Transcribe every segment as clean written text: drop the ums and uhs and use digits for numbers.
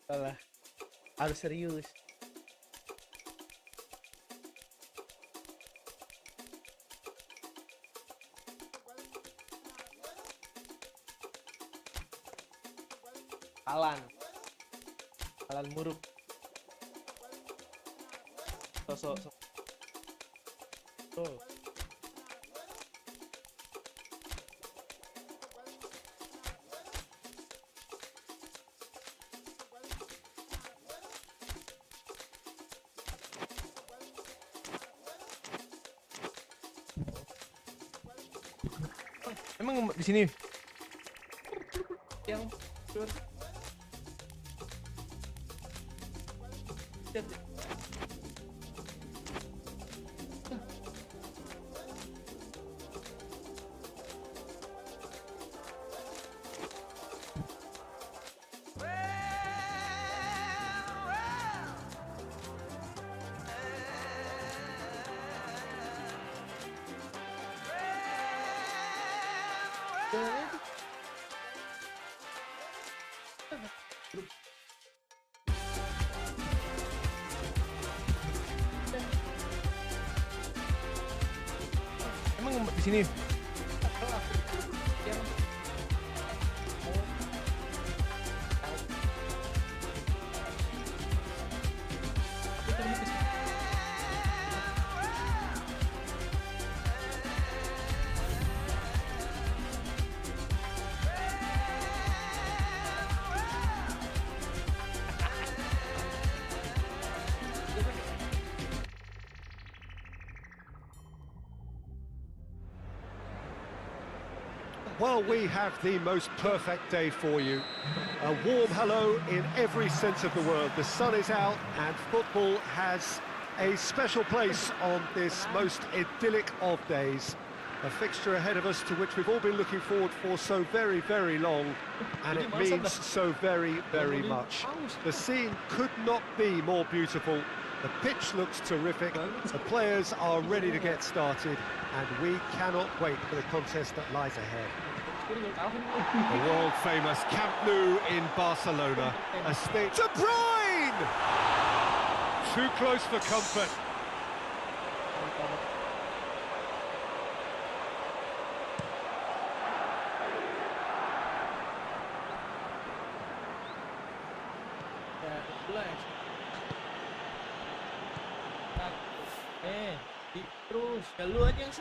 Salah, harus serius. Alan, Alan Muruk. Sosok. Oh. Emang di sini yang emang di sini Well, we have the most perfect day for you. A warm hello in every sense of the word. The sun is out and football has a special place on this most idyllic of days. A fixture ahead of us to which we've all been looking forward for so very, very long, and it means so very, very much. The scene could not be more beautiful. The pitch looks terrific, the players are ready to get started, and we cannot wait for the contest that lies ahead. The world-famous Camp Nou in Barcelona. A state... De Bruyne! Too close for comfort.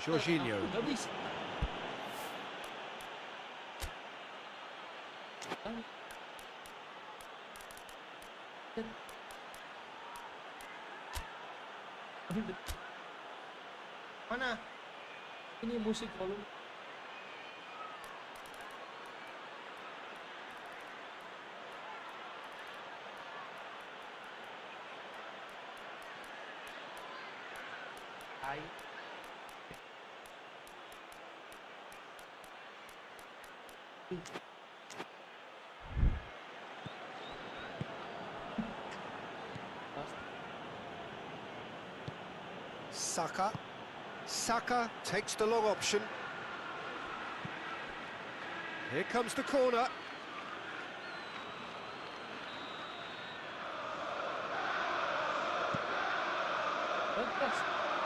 Jorginho. Mana? Ini musik volume. Hai. Saka takes the long option. Here comes the corner.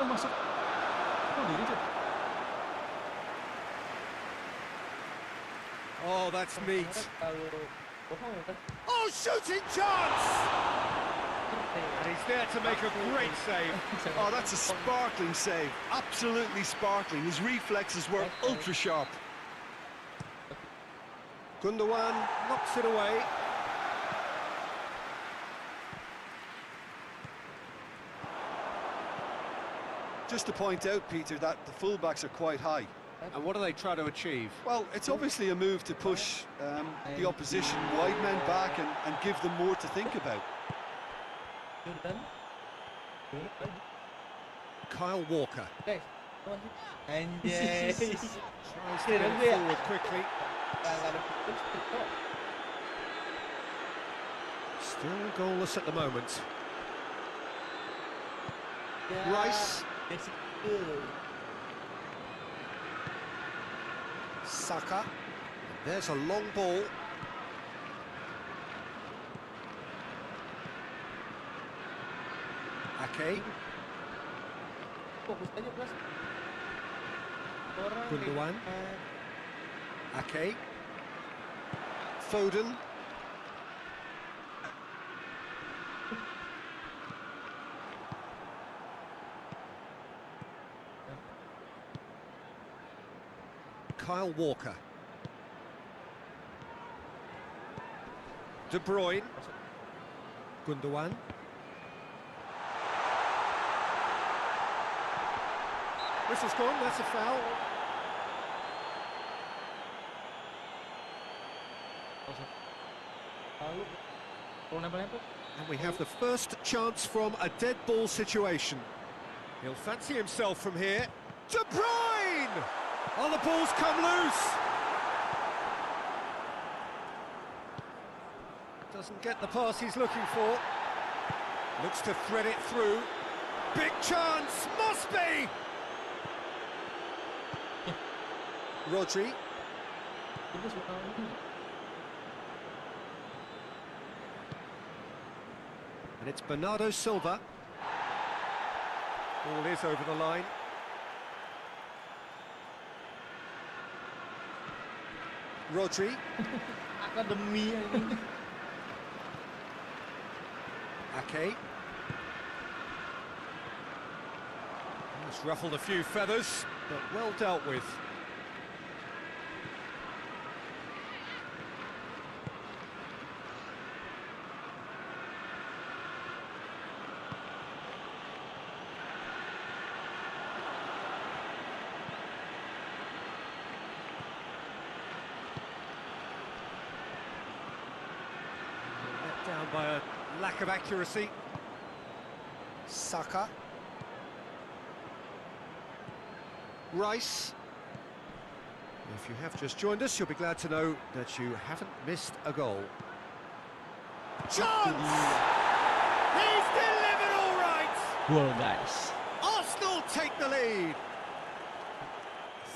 Masuk. Oh, that's neat. Oh, shooting chance! And he's there to make a great save. Oh, that's a sparkling save. Absolutely sparkling. His reflexes were ultra sharp. Gundogan knocks it away. Just to point out, Peter, that the fullbacks are quite high. And what do they try to achieve? Well, it's obviously a move to push the opposition wide men back and give them more to think about. Kyle Walker. Anjay. Tries to get it forward quickly. Still goalless at the moment. Rice. Saka. There's a long ball. Ake. Fokus aja, Bos. Orang Gundogan. Ake. Foden. Kyle Walker. De Bruyne. Gundogan. Whistle's gone, that's a foul. And we have the first chance from a dead ball situation. He'll fancy himself from here. De Bruyne! Oh, the ball's come loose! Doesn't get the pass he's looking for. Looks to thread it through. Big chance! Must be! Rodri. And it's Bernardo Silva. Ball is over the line. Rodri. Akademi ini. Ake. It's ruffled a few feathers, but well dealt with. Down by a lack of accuracy. Saka. Rice. If you have just joined us, you'll be glad to know that you haven't missed a goal. Chance! He's delivered all right! Goal, guys. Arsenal take the lead.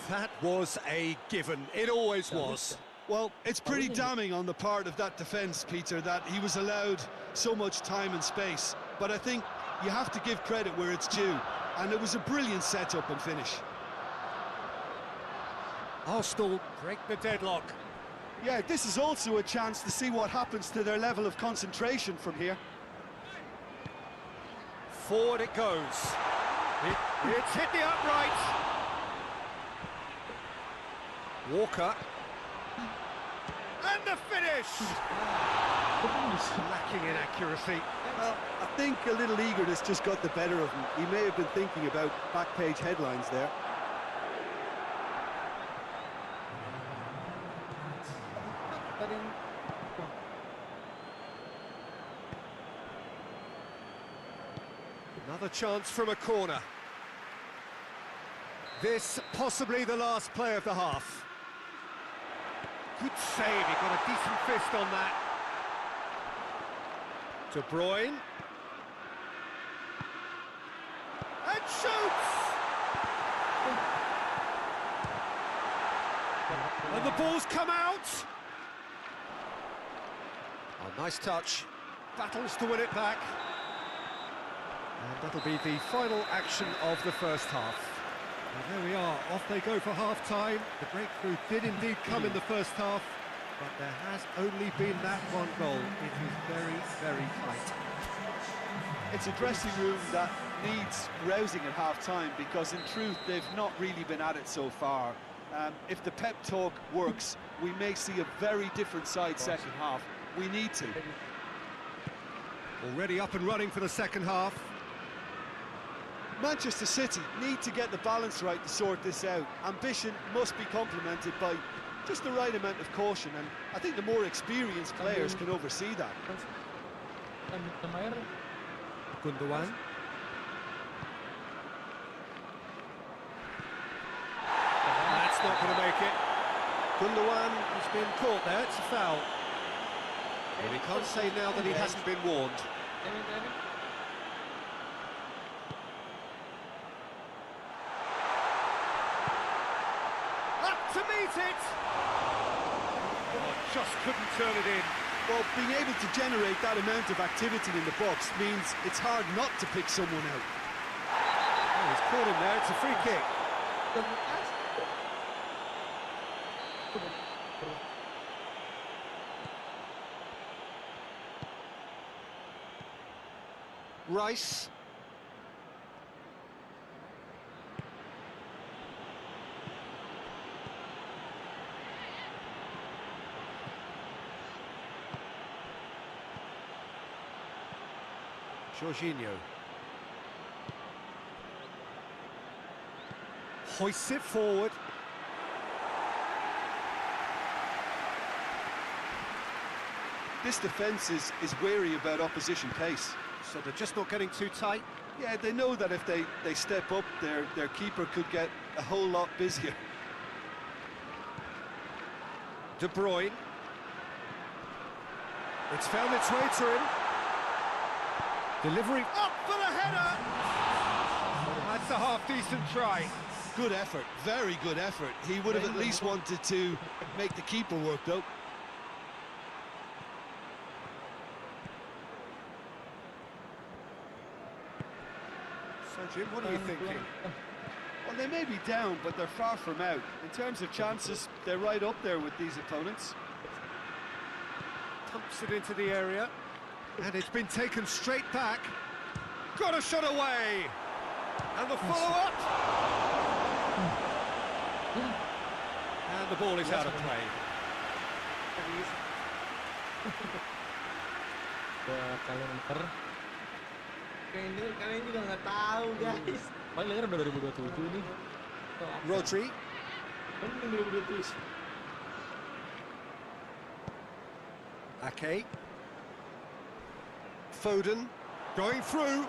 That was a given. It always was. Well, it's pretty damning on the part of that defence, Peter, that he was allowed so much time and space. But I think you have to give credit where it's due. And it was a brilliant setup and finish. Arsenal break the deadlock. Yeah, this is also a chance to see what happens to their level of concentration from here. Forward it goes. It's hit the upright. Walker. And the finish! Lacking in accuracy. Well, I think a little eagerness just got the better of him. He may have been thinking about back-page headlines there. Another chance from a corner. This possibly the last play of the half. Good save, he got a decent fist on that. De Bruyne. And shoots! And the ball's come out! Oh, nice touch. Battles to win it back. And that'll be the final action of the first half. And there we are, off they go for half-time. The breakthrough did indeed come in the first half, but there has only been that one goal. It is very, very tight. It's a dressing room that needs rousing at half-time because, in truth, they've not really been at it so far. If the pep talk works, we may see a very different side second half. We need to. Already up and running for the second half. Manchester City need to get the balance right to sort this out. Ambition must be complemented by just the right amount of caution, and I think the more experienced players can oversee that. Gundogan. That's not going to make it. Gundogan has been caught there, it's a foul. Well, we can't say now that he hasn't been warned. To meet it! Oh, just couldn't turn it in. Well, being able to generate that amount of activity in the box means it's hard not to pick someone out. Oh, he's caught him there, it's a free kick. Rice. Jorginho. Hoists it forward. This defence is wary about opposition pace. So they're just not getting too tight. Yeah, they know that if they step up, their keeper could get a whole lot busier. De Bruyne. It's found its way to him. Delivering up for the header! That's a half-decent try. Good effort, very good effort. He would have at least wanted to make the keeper work, though. So, Jim, what are you thinking? Well, they may be down, but they're far from out. In terms of chances, they're right up there with these opponents. Pumps it into the area. And it's been taken straight back. Got a shot away! And the follow-up! And the ball is out of play. Buat kalian inter, kalian juga nggak tahu guys. Paling denger udah 2027 nih. Rodri. Mending 2027. Ake. Foden. Going through.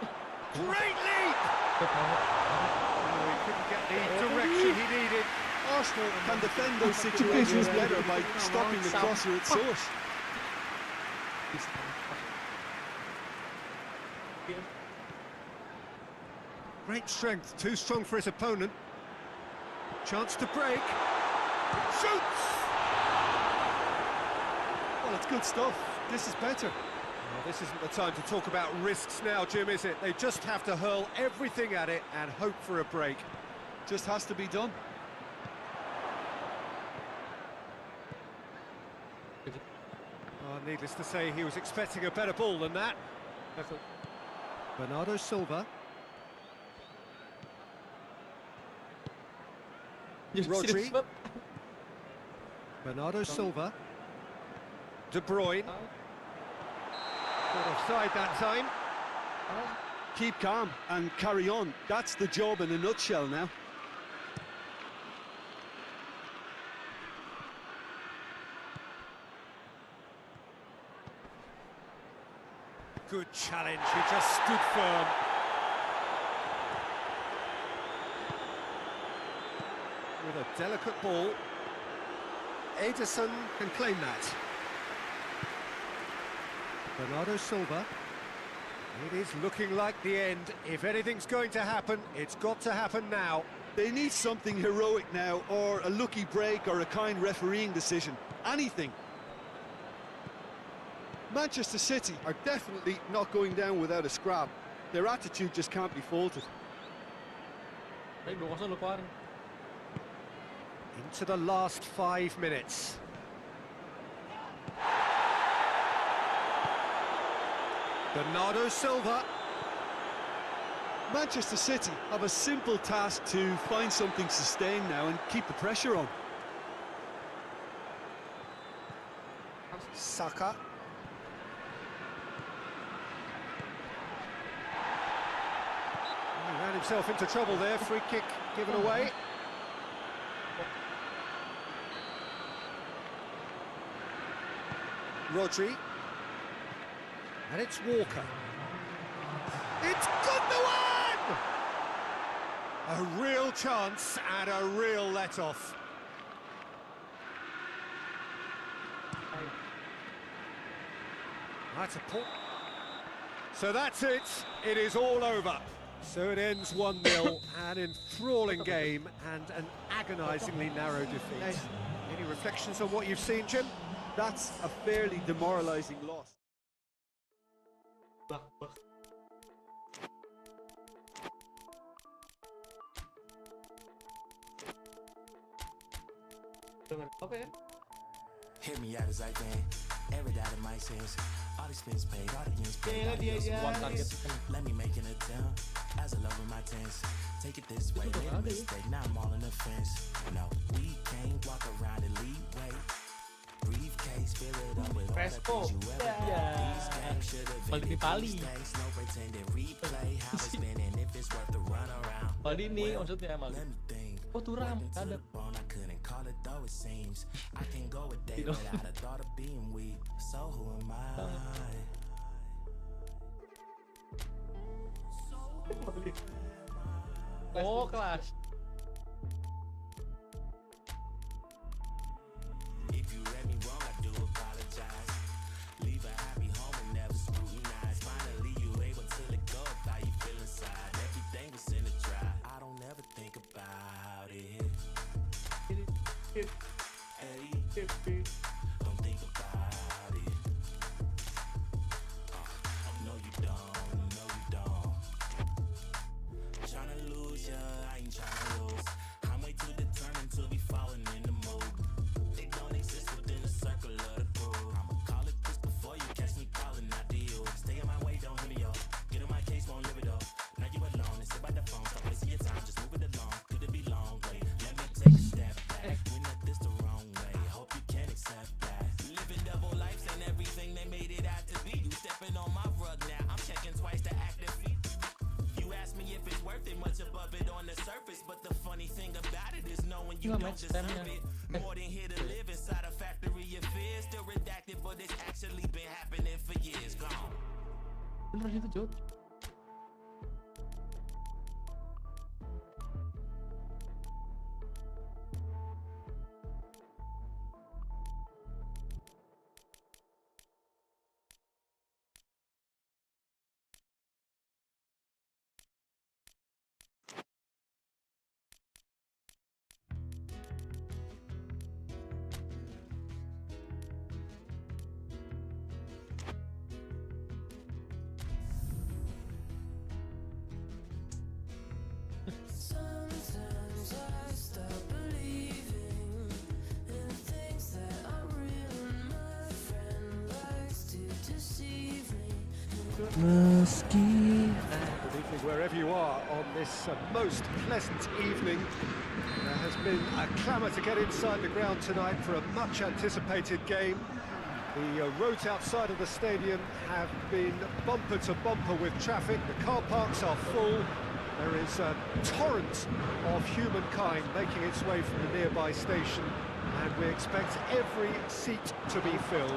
Great leap! Oh, he couldn't get the direction he needed. Arsenal can defend those situations better by stopping the crosser at source. Great strength, too strong for his opponent. Chance to break. Shoots! Well, it's good stuff. This is better. Well, this isn't the time to talk about risks now, Jim, is it? They just have to hurl everything at it and hope for a break. Just has to be done. Oh, needless to say, he was expecting a better ball than that. Bernardo Silva. Rodri. Bernardo Silva. De Bruyne. Caught offside that time. Keep calm and carry on. That's the job in a nutshell now. Good challenge, he just stood firm. With a delicate ball. Ederson can claim that. Bernardo Silva. It is looking like the end. If anything's going to happen, it's got to happen now. They need something heroic now, or a lucky break, or a kind refereeing decision. Anything. Manchester City are definitely not going down without a scrap. Their attitude just can't be faulted. Into the last 5 minutes. Bernardo Silva. Manchester City have a simple task to find something sustained now and keep the pressure on. Saka. He ran himself into trouble there, free kick given away. Rodri. And it's Walker. It's Gundogan! A real chance and a real let-off. That's a pull. So that's it. It is all over. So it ends 1-0, an enthralling game and an agonisingly narrow defeat. Any reflections on what you've seen, Jim? That's a fairly demoralising loss. Bak. Apa ya? Hit me out as I can. Every doubt in my sense. All expense paid, audience paid. One target. Let me make an attempt. As I love in my tense. Take it this way. Made a mistake. Now I'm all in the fence. No, we can't walk around and lead way. Briefcase, fill it up with all the things you ever did. These games should have been mistakes. No pretending replay. How it's been and if it's worth the run around. Pali ini maksudnya emang. Let me think. Oh turam ada. I couldn't call it though it seems. I can go a day without a thought of being weak. So who am I? Oh kelas. If you read me wrong, I do apologize. Leave a happy home and never scrutinize. Finally, you able to let go of how you feel inside. Everything was in the dry. I don't ever think about it. Hey, don't think about it. No, you don't. No, you don't. Tryna lose ya, I ain't tryna lose. I'm way too determined to be falling in the mood. They don't exist within the circle of the crew. I'ma call it this before you catch me calling out to you. Stay in my way, don't hit me up. Get on my case, won't live it up. Now you alone and sit by the phone. Stop wasting your time, just move it along. Could it be long? Wait, let me take a step back. We not this the wrong way. Hope you can accept that. Living double lives ain't everything they made it out to be. You stepping on my rug now. I'm checking twice to active feet. You ask me if it's worth it, much above it on the surface. But the funny thing about it is knowing you don't deserve it. More than here to live inside a factory of fear. Still redacted, but it's actually been happening for years. Gone. Bener itu Jod. Sometimes I stop believing in things that are real, and my friend likes to deceive me. Good evening wherever you are on this most pleasant evening. There has been a clamour to get inside the ground tonight for a much anticipated game. The roads outside of the stadium have been bumper to bumper with traffic. The car parks are full. There is a torrent of humankind making its way from the nearby station, and we expect every seat to be filled.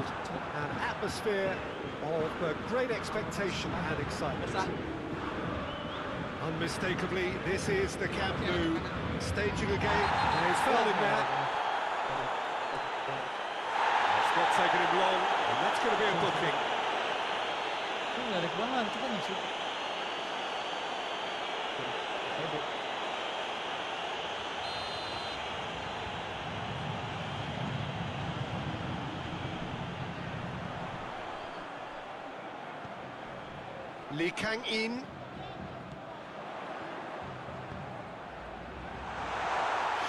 An atmosphere of great expectation and excitement. Unmistakably, this is the Camp Nou, staging a game, and he's fouled him now. It's not taken him long, and that's going to be a booking. Menarik banget, kita masuk. Lee Kang-in.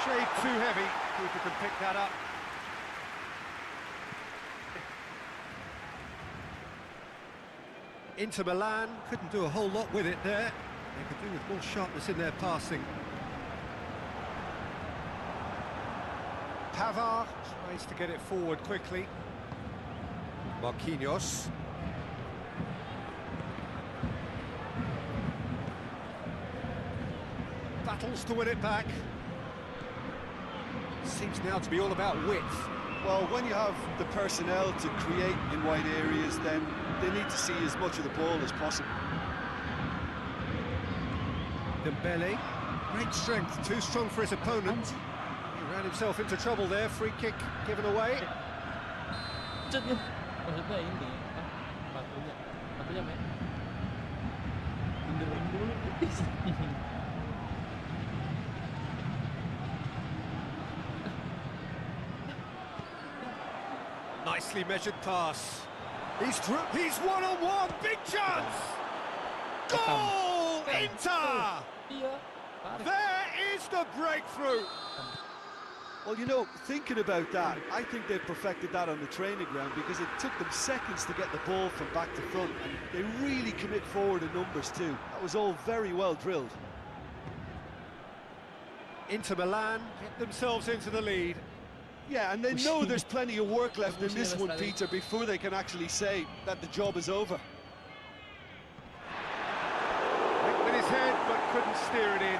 Shade too heavy, keeper can pick that up. Inter Milan couldn't do a whole lot with it there. They could do with more sharpness in their passing. Pavard tries to get it forward quickly. Marquinhos. Battles to win it back. Seems now to be all about width. Well, when you have the personnel to create in wide areas, then they need to see as much of the ball as possible. Dembele, great strength, too strong for his opponent. He ran himself into trouble there, free kick given away. Maksudnya ini, sepatunya men. Benerin dulu. Nicely measured pass. He's one-on-one, big chance! Goal! Inter! Iya. Tarik. There is the breakthrough! Well, you know, thinking about that, I think they've perfected that on the training ground because it took them seconds to get the ball from back to front, and they really commit forward in numbers too. That was all very well drilled. Inter Milan get themselves into the lead. Yeah, and they know there's plenty of work left in this one, Peter, before they can actually say that the job is over. Went with his head, but couldn't steer it in.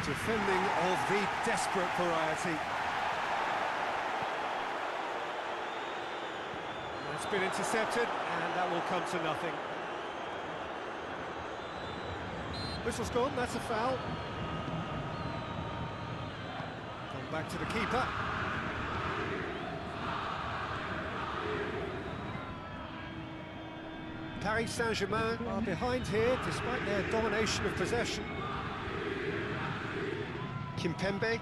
Defending of the desperate variety. That's been intercepted, and that will come to nothing. Whistle's gone, that's a foul. Come back to the keeper. Paris Saint-Germain are behind here, despite their domination of possession. Kimpembe.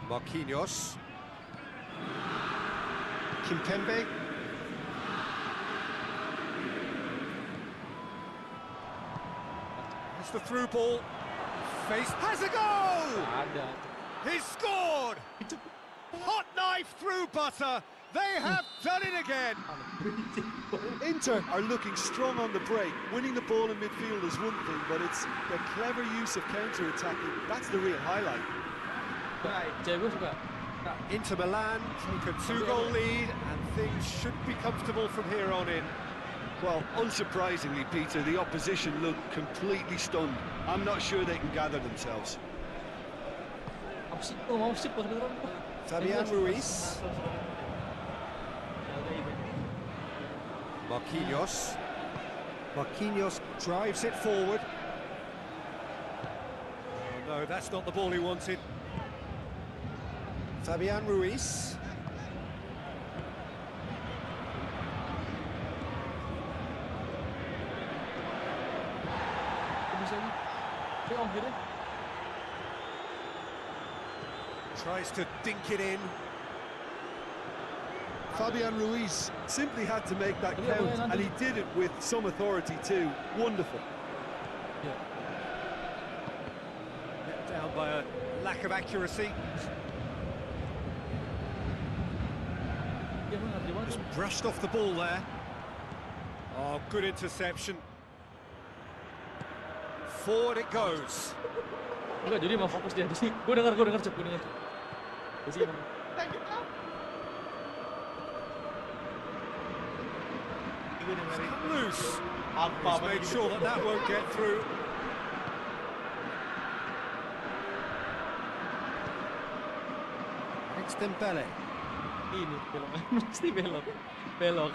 Marquinhos. Kimpembe. It's the through ball. Face has a goal! Ada. He's scored! Hot knife through butter. They have done it again. Inter are looking strong on the break. Winning the ball in midfield is one thing, but it's the clever use of counter-attacking. That's the real highlight. Cewek gue suka. Inter Milan take a 2-goal lead, and things should be comfortable from here on in. Well, unsurprisingly, Peter, the opposition look completely stunned. I'm not sure they can gather themselves. Apa sih? Oh, mau sip pas beneran. Fabian Ruiz. Marquinhos. Marquinhos drives it forward. Oh, no, that's not the ball he wanted. Fabian Ruiz. Bisa nih. Om gitu. Tries to dink it in. Fabian Ruiz simply had to make that count, and he did it with some authority too. Wonderful. Ya. Let down by a lack of accuracy. Dia mana di mana? Just brushed off the ball there. Oh, good interception. Forward it goes. Enggak, jadi mau fokus dia di sini. Gue dengar cep, gue dengar. Di sini. Come loose. He's made sure that that won't get through. It's Dembele. Ini belok. Mesti belok. Belok.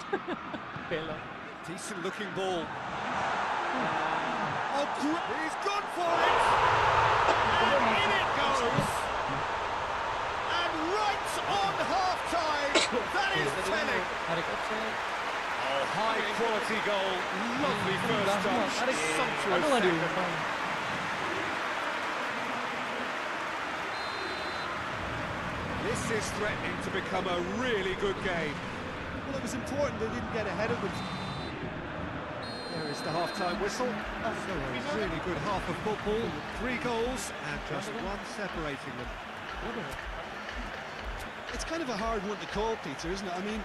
Belok. Decent looking ball. Oh, he's gone for it! And in it goes! And right on half-time, that is telling. Tarik offside. Oh, high quality goal, lovely first touch, sumptuous second. This is threatening to become a really good game. Well, it was important they didn't get ahead of them. There is the half-time whistle. So a really good half of football, 3 goals and just one separating them. It's kind of a hard one to call, Peter, isn't it? I mean,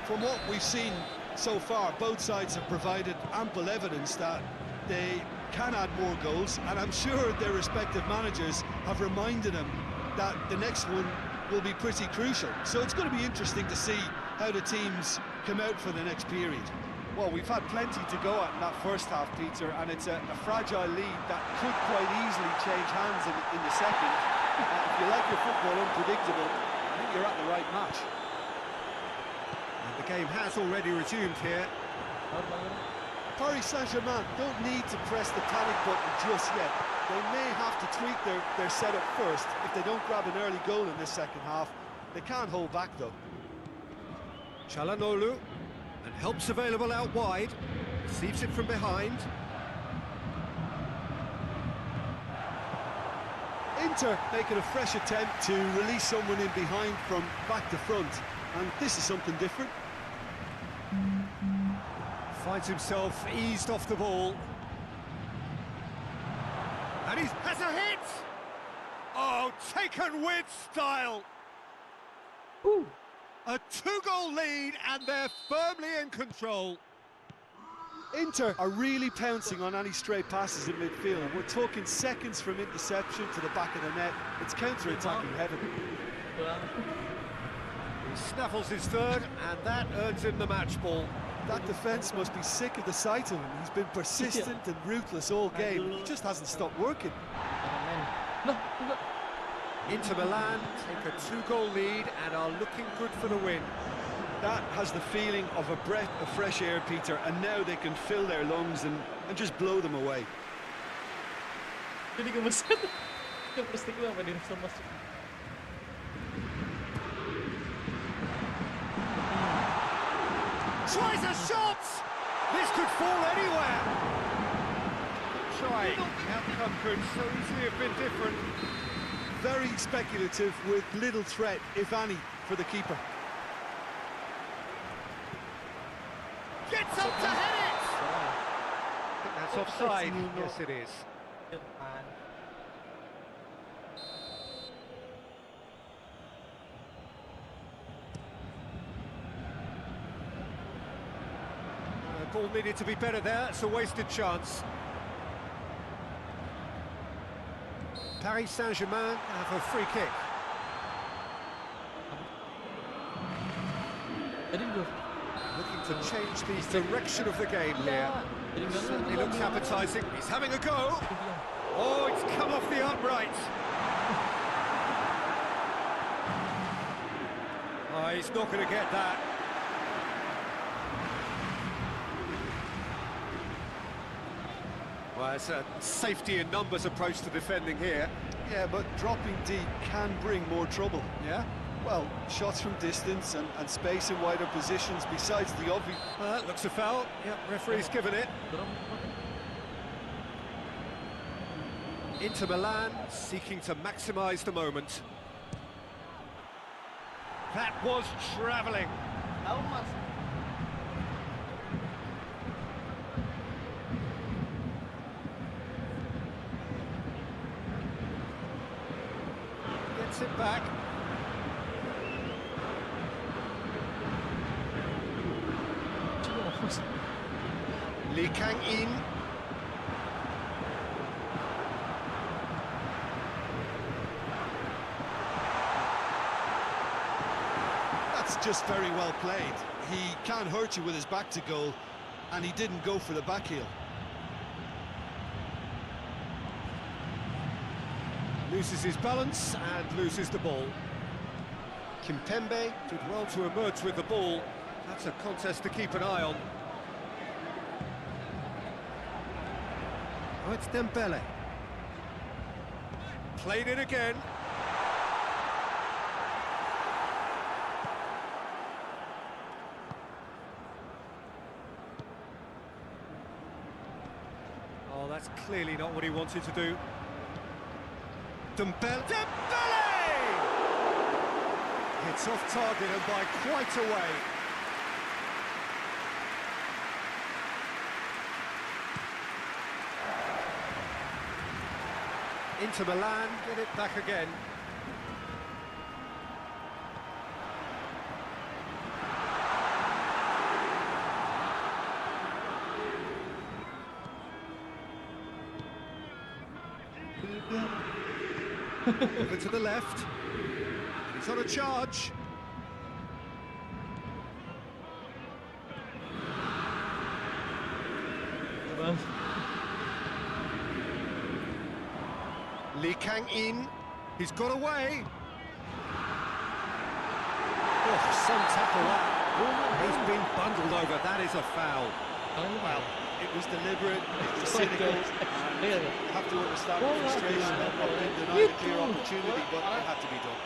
from what we've seen so far, both sides have provided ample evidence that they can add more goals, and I'm sure their respective managers have reminded them that the next one will be pretty crucial. So it's going to be interesting to see how the teams come out for the next period. Well, we've had plenty to go at in that first half, Peter, and it's a fragile lead that could quite easily change hands in the second. If you like your football unpredictable, I think you're at the right match. And the game has already resumed here. Paris Saint-Germain don't need to press the panic button just yet. They may have to tweak their setup first if they don't grab an early goal in this second half. They can't hold back, though. Çalhanoğlu, and help's available out wide. Receives it from behind. Inter making a fresh attempt to release someone in behind from back to front, and this is something different. Finds himself eased off the ball. And he has a hit! Oh, taken with style! Ooh. A 2-goal lead, and they're firmly in control. Inter are really pouncing on any stray passes in midfield. We're talking seconds from interception to the back of the net. It's counter-attacking heaven. He snaffles his third, and that earns him the match ball. That defence must be sick of the sight of him. He's been persistent and ruthless all game. He just hasn't stopped working. No, no. Inter Milan take a 2-goal lead and are looking good for the win. That has the feeling of a breath of fresh air, Peter, and now they can fill their lungs and just blow them away. Jadi gemesin. Yang pasti gue apa di sama masuk. Tries a shot! This could fall anywhere. Trying. The outcome could so easily have been different. Very speculative with little threat, if any, for the keeper. Gets up to head it! I think that's offside. Yes, it is. Ball needed to be better there. It's a wasted chance. Paris Saint-Germain have a free kick. Looking to change the direction of the game here. Certainly looks appetising. He's having a go. Oh, it's come off the upright. Oh, he's not going to get that. Well, it's a safety in numbers approach to defending here. Yeah, but dropping deep can bring more trouble. Yeah? Well, shots from distance and space in wider positions besides the obvious. That looks a foul. Yep, referee's given it. Inter Milan seeking to maximise the moment. That was travelling. Gets it back. Lee Kang-in. That's just very well played. He can't hurt you with his back to goal, and he didn't go for the back heel. Loses his balance and loses the ball. Kimpembe did well to emerge with the ball. That's a contest to keep an eye on. Oh, it's Dembele. Played it again. Oh, that's clearly not what he wanted to do. Dembele! It's off target and by quite a way. Inter Milan get it back again. Over to the left. He's on a charge. Lee Kang-in, he's got away. Oh, some tackle that. He's been bundled over, that is a foul. Well, it was deliberate, it was cynical, and you have to understand the frustration of being denied a clear opportunity, but it had to be done.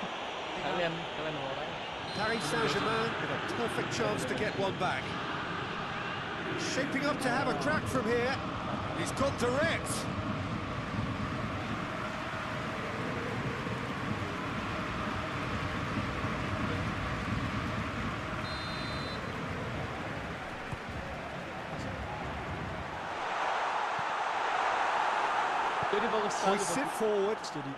Paris Saint-Germain with a perfect chance to get one back. Shaping up to have a crack from here. He's got direct. Jadi bagus sekali. Hoists it forward. Jadi.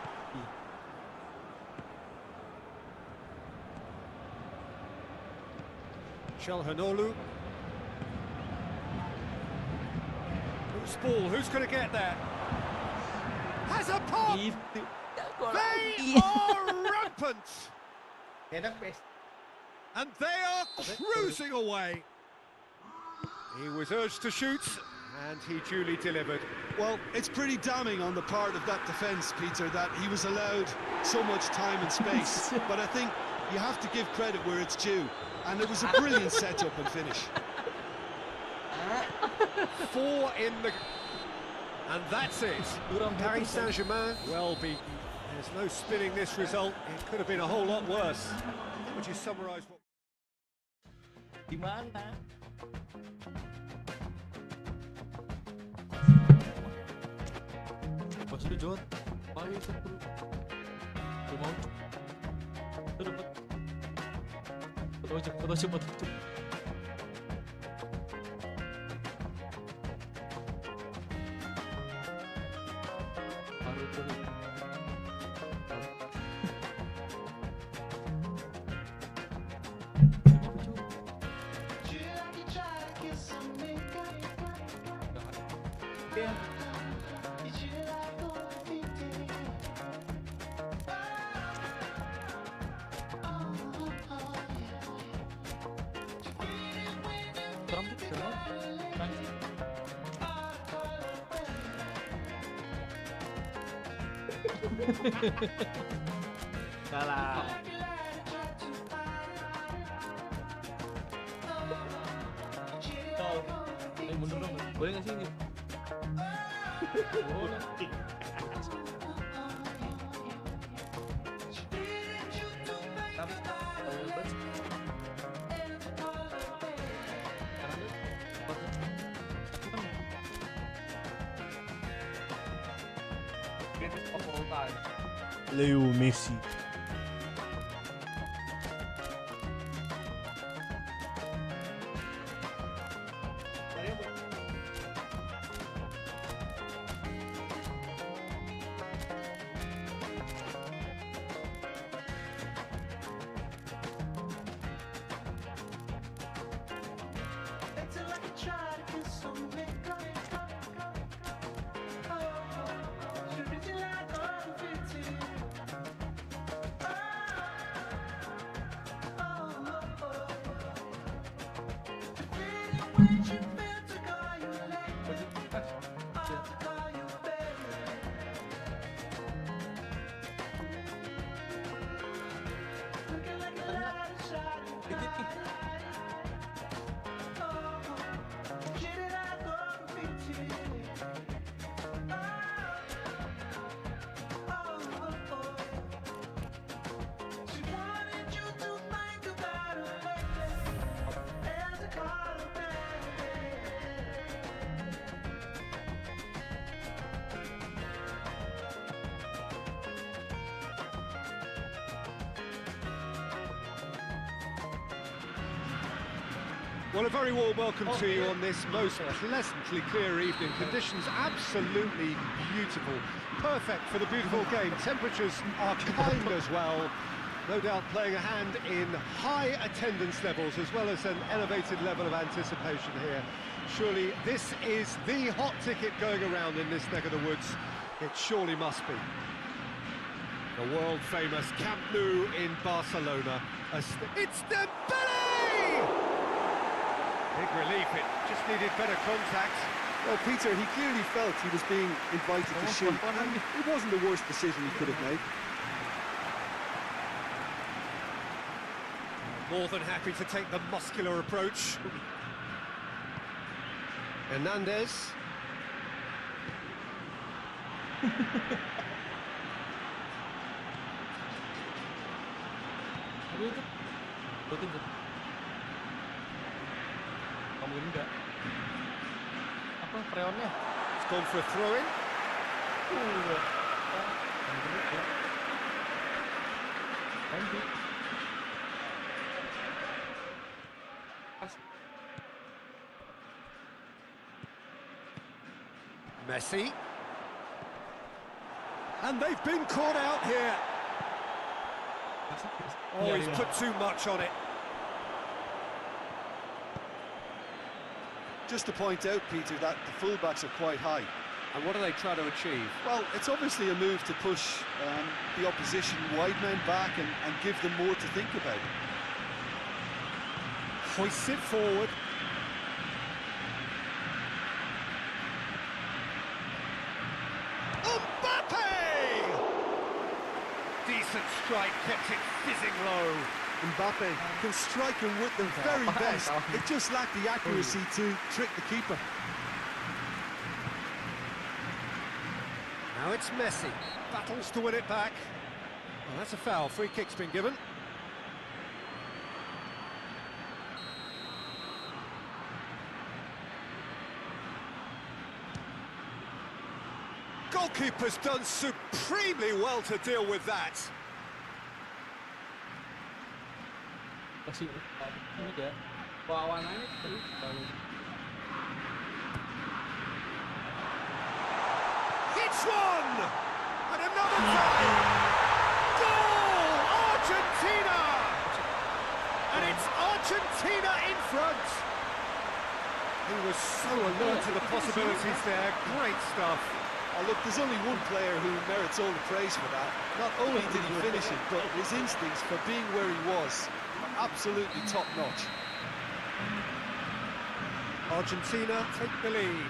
Çalhanoğlu. Who's ball? Who's going to get there? Has a pop! Itu. They are rampant! Enak pes. And they are cruising away. He was urged to shoot, and he duly delivered. Well, it's pretty damning on the part of that defence, Peter, that he was allowed so much time and space. But I think you have to give credit where it's due. And it was a brilliant setup and finish. 4 in the... And that's it. Paris Saint-Germain, well beaten. There's no spinning this result. It could have been a whole lot worse. How would you summarise what... Di mana? Pas udah jawab, ayo satu. Udah mau. Udah dapat. Foto cepat. Salah. Mundur dong, boleh nggak sih ini? Boleh. Leo Messi. Well, a very warm welcome to you on this most pleasantly clear evening. Conditions absolutely beautiful. Perfect for the beautiful game. Temperatures are kind as well. No doubt playing a hand in high attendance levels as well as an elevated level of anticipation here. Surely this is the hot ticket going around in this neck of the woods. It surely must be. The world-famous Camp Nou in Barcelona. It's Dembele! Big relief, it just needed better contact. Well, Peter, he clearly felt he was being invited to shoot. And it wasn't the worst decision he could have made. More than happy to take the muscular approach. Hernandez. Kamu enggak? Apa freonnya? It's gone for a throw-in. Messi. And they've been caught out here. Oh, he's put too much on it. Just to point out, Peter, that the fullbacks are quite high. And what do they try to achieve? Well, it's obviously a move to push the opposition wide men back and give them more to think about. Hoists it forward. Mbappe! Decent strike, kept it fizzing low. Mbappe can strike him with the very best. It just lacked the accuracy to trick the keeper. Now it's Messi. Battles to win it back. Well, that's a foul. Free kick's been given. Goalkeeper's done supremely well to deal with that. Kasih ini dia. Awanannya terus baru. Hits one! And another time! Goal! Argentina! And it's Argentina in front! He was so alert to the possibilities there. Great stuff. Oh, look, there's only one player who merits all the praise for that. Not only did he finish it, but his instincts for being where he was are absolutely top-notch. Argentina take the lead.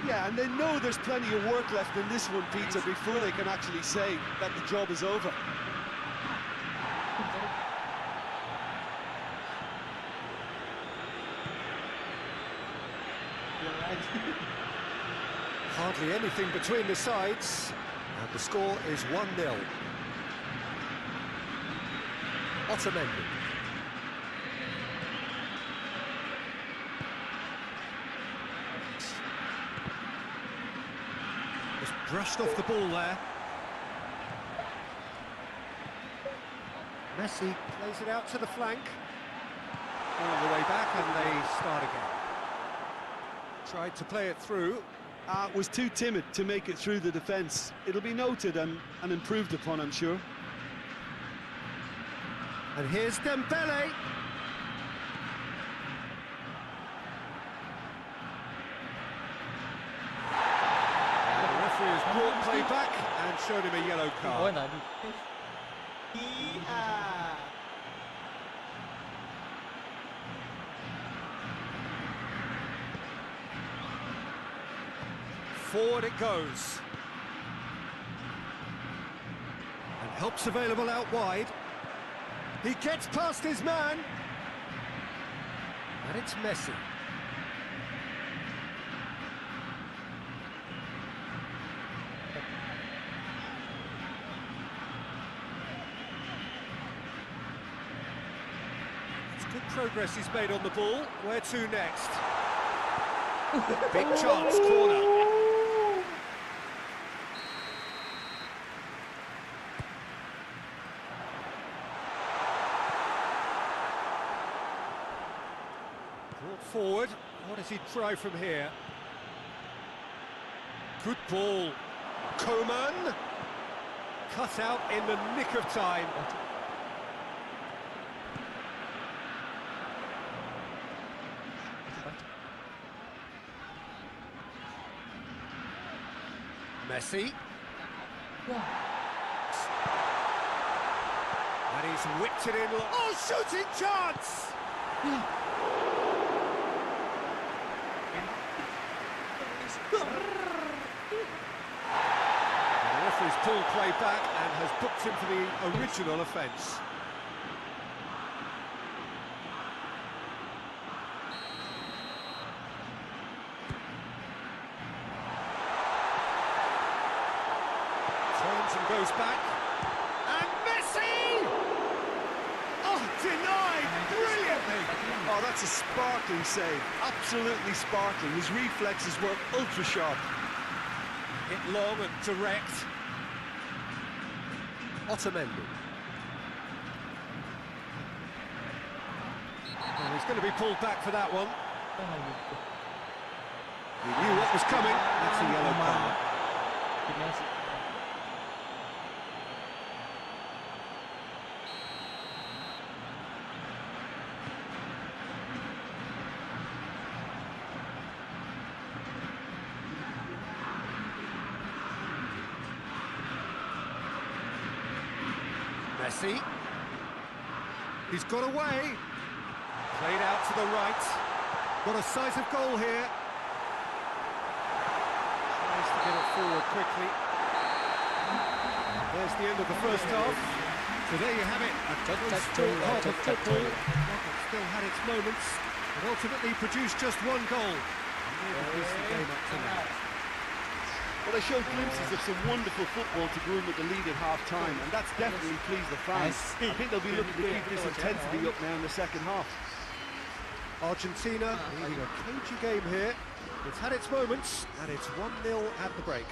Yeah, and they know there's plenty of work left in this one, Peter, before they can actually say that the job is over. Hardly anything between the sides, and the score is 1-0. Otamendi. Just brushed off the ball there. Messi plays it out to the flank. All the way back, and they start again. Tried to play it through. Was too timid to make it through the defence. It'll be noted and improved upon, I'm sure. And here's Dembele. And the referee has brought play back and showed him a yellow Oh, card. tadi. Forward it goes. And help's available out wide. He gets past his man. And it's Messi. It's good progress he's made on the ball. Where to next? Big chance, corner. Brought forward. What does he try from here? Good ball. Coman. Cut out in the nick of time. Messi. And he's whipped it in. Oh, shooting chance! And the referee's pulled play back and has booked him for the original offence. Turns and goes back. And Messi! Oh, denied brilliantly! Oh, that's a sparkling save. Absolutely sparkling. His reflexes were ultra sharp. Hit long and direct. Otamendi. Oh, he's going to be pulled back for that one. He knew what was coming. That's a yellow card. Messi. He's got away. Played out to the right. Got a sight of goal here. Tries to get it forward quickly. There's the end of the first half. So there you have it. A double-sport half of football. It still had its moments, but ultimately produced just one goal. And nearly pieced the game up to now. Well, they showed glimpses of some wonderful football to go in with the lead at half-time, and that's definitely pleased the fans. I think they'll be looking to keep this intensity up now in the second half. Argentina leading a cagey game here. It's had its moments, and it's 1-0 at the break.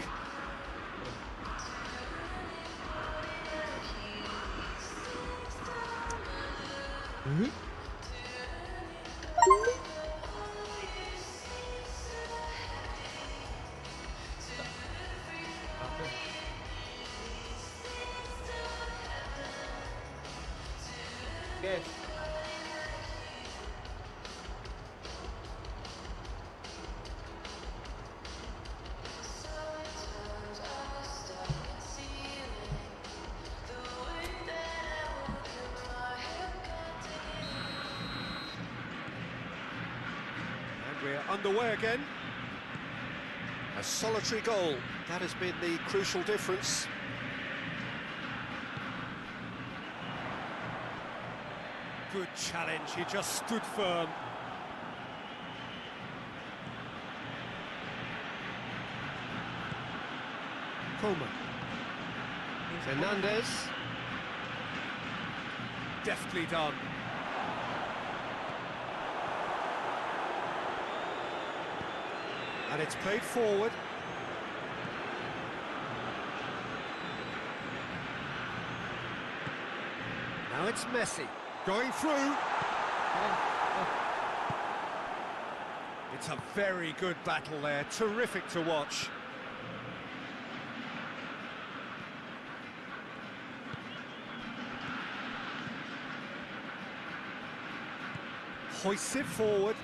Yes. And we're underway again. A solitary goal. That has been the crucial difference. Good challenge, he just stood firm. Coleman. Fernandez. Deftly done. And it's played forward. Now it's Messi. Going through. It's a very good battle there, terrific to watch. Hoists it forward.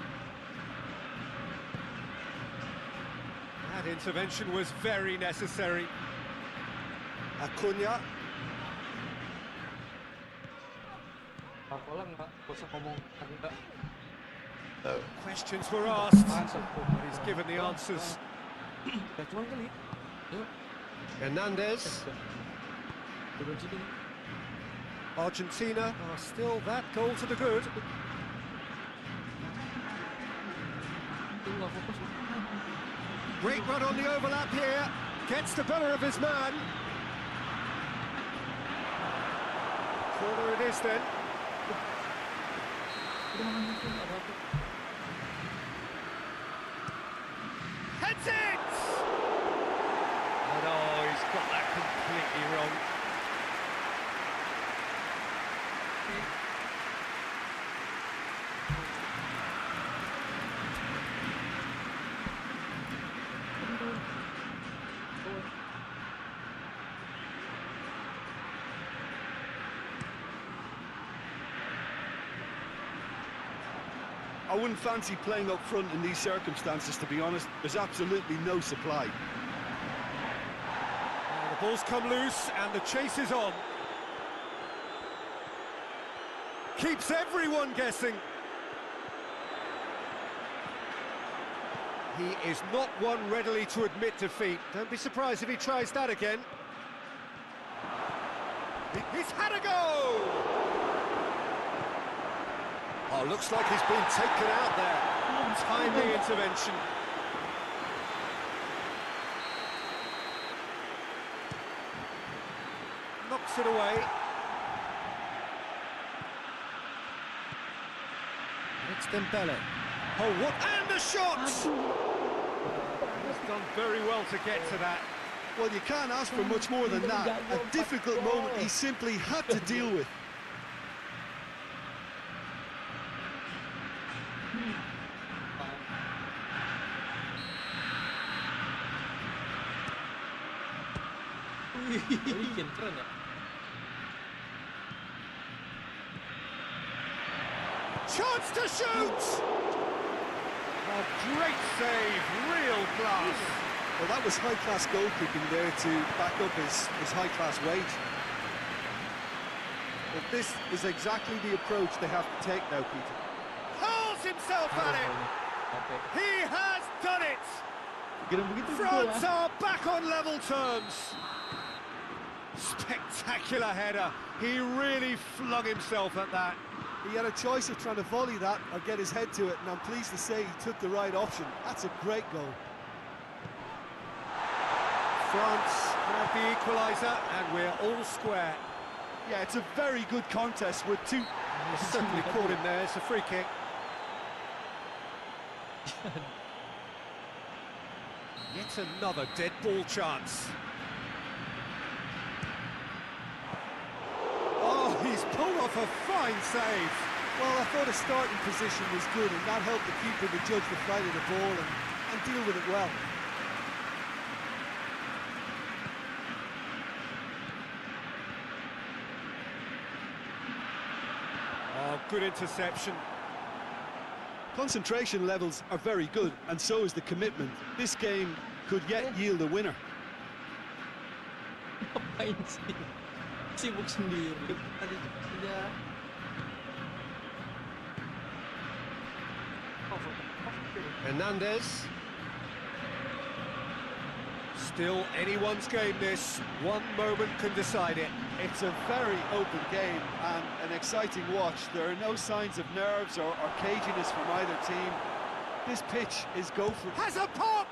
That intervention was very necessary. Acuna. Aku lah nggak usah ngomong agak Questions were asked, masuk. but he's given the answers. Ya cuman kali. Yuk. Hernandez. Turun sini. Argentina are still that goal to the good. Itu nggak fokus. Great run on the overlap here. Gets the better of his man. Corner it is then. Heads it! And oh, he's got that completely wrong. I wouldn't fancy playing up front in these circumstances, to be honest. There's absolutely no supply. The ball's come loose and the chase is on. Keeps everyone guessing. He is not one readily to admit defeat. Don't be surprised if he tries that again. He's had a go! Oh, looks like he's been taken out there. Timely intervention. Knocks it away. It's Dembele. Oh, what? And the shot! He's done very well to get to that. Well, you can't ask for much more than that. A difficult moment he simply had to deal with. Keren ya. Chance to shoot! A great save, real class. Well, that was high-class goalkeeping there to back up his high-class weight. But this is exactly the approach they have to take now, Peter. Hurls himself at it! Oke. He has done it! Begitu-begitu gitu France ya. are back on level terms. Spectacular header. He really flung himself at that. He had a choice of trying to volley that or get his head to it, and I'm pleased to say he took the right option. That's a great goal. France have the equaliser, and we're all square. Yeah, it's a very good contest with two... Certainly caught him there. It's a free kick. Yet another dead ball chance. Oh, he's pulled off a fine save. Well, I thought his starting position was good, and that helped the keeper to judge the flight of the ball and deal with it well. Oh, good interception. Concentration levels are very good, and so is the commitment. This game could yet yield a winner. Ngapain sih? Sibuk sendiri. Tadi dia. Hernandez. Still anyone's game this. One moment can decide it. It's a very open game and an exciting watch. There are no signs of nerves or caginess from either team. This pitch is go for it. Has a pop!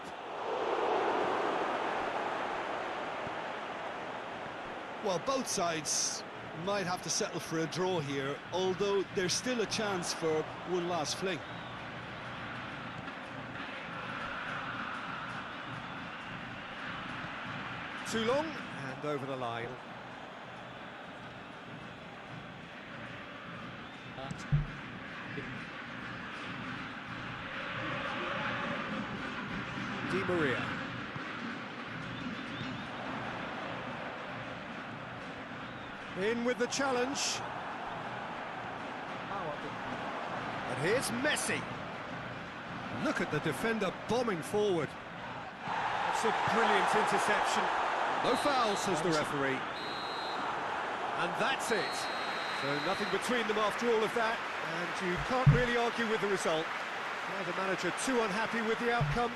Well, both sides might have to settle for a draw here, although there's still a chance for one last fling. Too long, and over the line. Di Maria. In with the challenge. And here's Messi. Look at the defender bombing forward. That's a brilliant interception. No foul, says the referee. And that's it. So nothing between them after all of that, and you can't really argue with the result. The manager too unhappy with the outcome,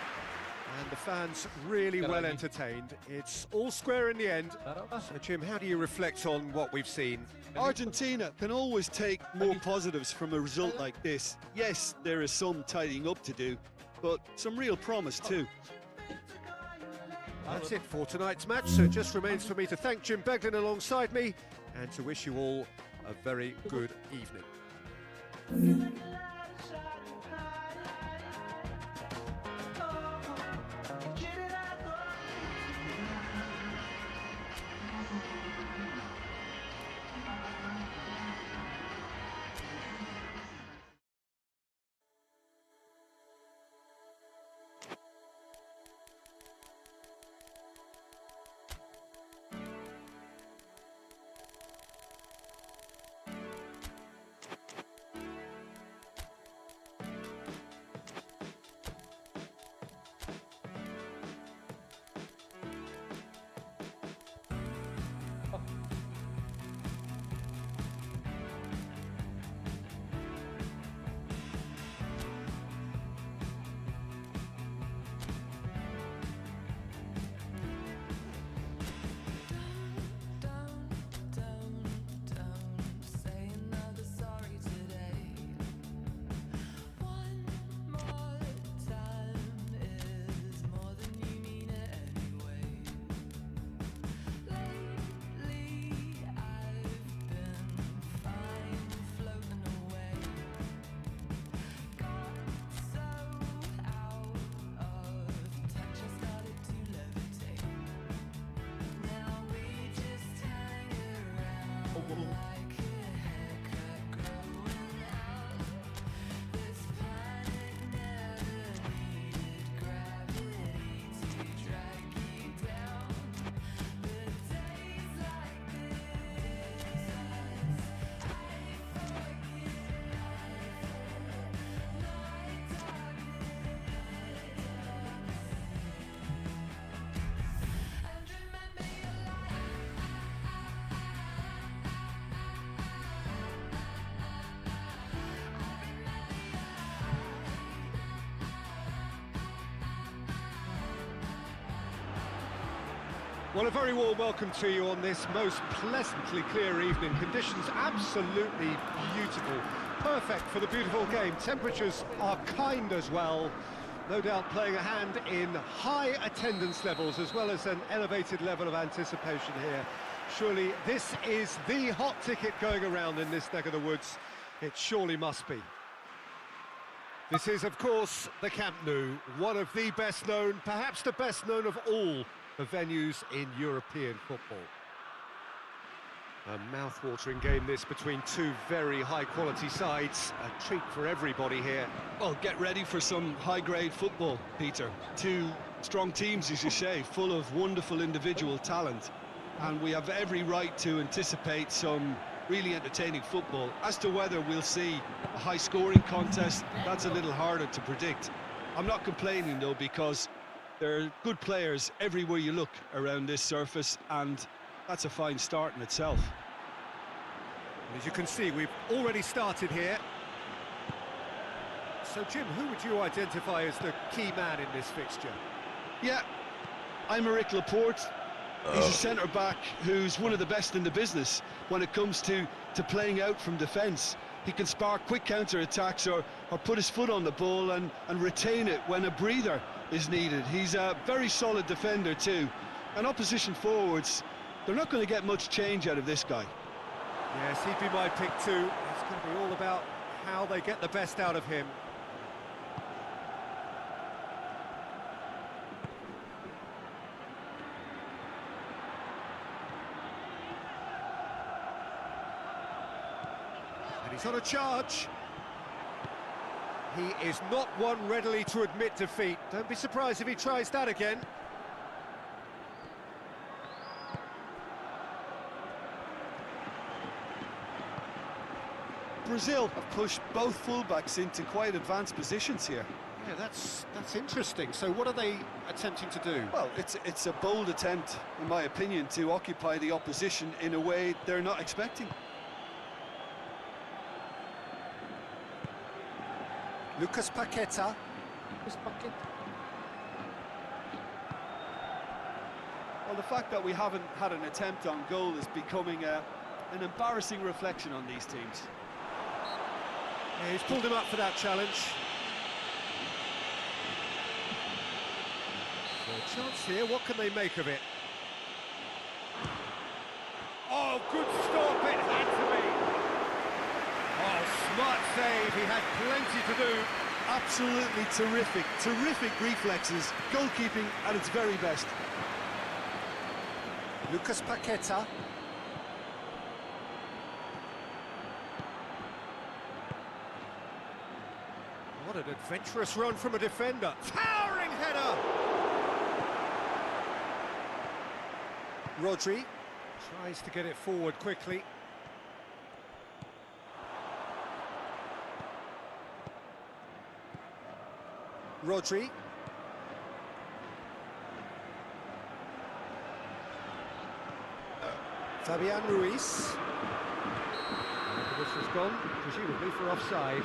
and the fans really well entertained. It's all square in the end. So Jim, how do you reflect on what we've seen? Argentina can always take more positives from a result like this. Yes, there is some tidying up to do, but some real promise too. That's it for tonight's match, so it just remains for me to thank Jim Beglin alongside me and to wish you all a very good evening. Well, a very warm welcome to you on this most pleasantly clear evening. Conditions absolutely beautiful. Perfect for the beautiful game. Temperatures are kind as well. No doubt playing a hand in high attendance levels as well as an elevated level of anticipation here. Surely this is the hot ticket going around in this neck of the woods. It surely must be. This is, of course, the Camp Nou, one of the best known, perhaps the best known of all the venues in European football. A mouth-watering game this between two very high-quality sides. A treat for everybody here. Well, get ready for some high-grade football, Peter. Two strong teams, as you say, full of wonderful individual talent. And we have every right to anticipate some really entertaining football. As to whether we'll see a high-scoring contest, that's a little harder to predict. I'm not complaining, though, because there are good players everywhere you look around this surface, and that's a fine start in itself. As you can see, we've already started here. So, Jim, who would you identify as the key man in this fixture? Yeah, I'm Aymeric Laporte. He's a centre-back who's one of the best in the business when it comes to playing out from defence. He can spark quick counter-attacks or put his foot on the ball and retain it when a breather is needed. He's a very solid defender too. And opposition forwards, they're not going to get much change out of this guy. Yes, he'd be my pick too. It's going to be all about how they get the best out of him. And he's on a charge. He is not one readily to admit defeat. Don't be surprised if he tries that again. Brazil have pushed both fullbacks into quite advanced positions here. Yeah, that's interesting. So what are they attempting to do? Well, it's a bold attempt, in my opinion, to occupy the opposition in a way they're not expecting. Lucas Paqueta. Well, the fact that we haven't had an attempt on goal is becoming an embarrassing reflection on these teams. Yeah, he's pulled him up for that challenge. So a chance here, what can they make of it? Oh, good stop, it had to be. Oh, smart save, he had plenty to do. Absolutely terrific reflexes, goalkeeping at its very best. Lucas Paqueta. What an adventurous run from a defender. Towering header! Rodri tries to get it forward quickly. Rodri. Fabian Ruiz. This has gone, presumably for offside.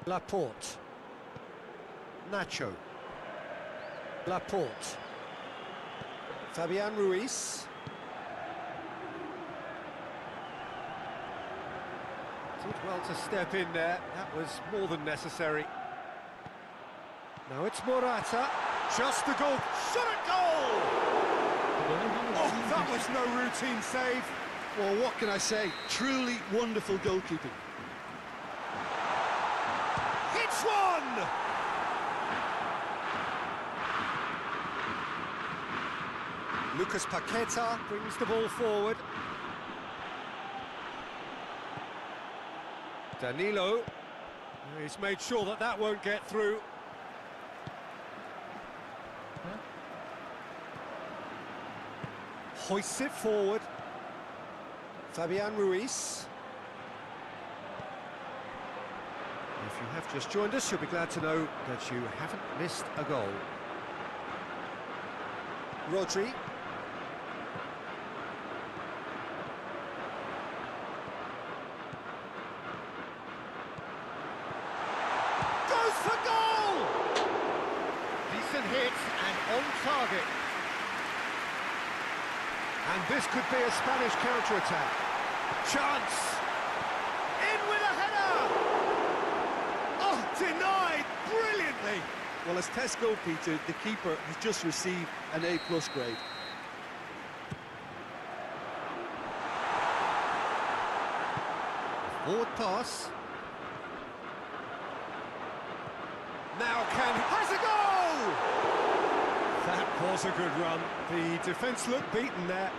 Laporte. Nacho. Laporte. Fabian Ruiz. Did well to step in there. That was more than necessary. Now it's Morata. Just the goal. Shot at goal! Oh, that was no routine save. Well, what can I say? Truly wonderful goalkeeping. Hits one! Lucas Paqueta brings the ball forward. Danilo. He's made sure that that won't get through. Hoists it forward. Fabian Ruiz. If you have just joined us, you'll be glad to know that you haven't missed a goal. Rodri. hit and on target. And this could be a Spanish counter-attack. Chance! In with a header! Oh, denied brilliantly! Well, as tests go, Peter, the keeper has just received an A+ grade. Forward pass. Now has a goal! That was a good run. The defence looked beaten there.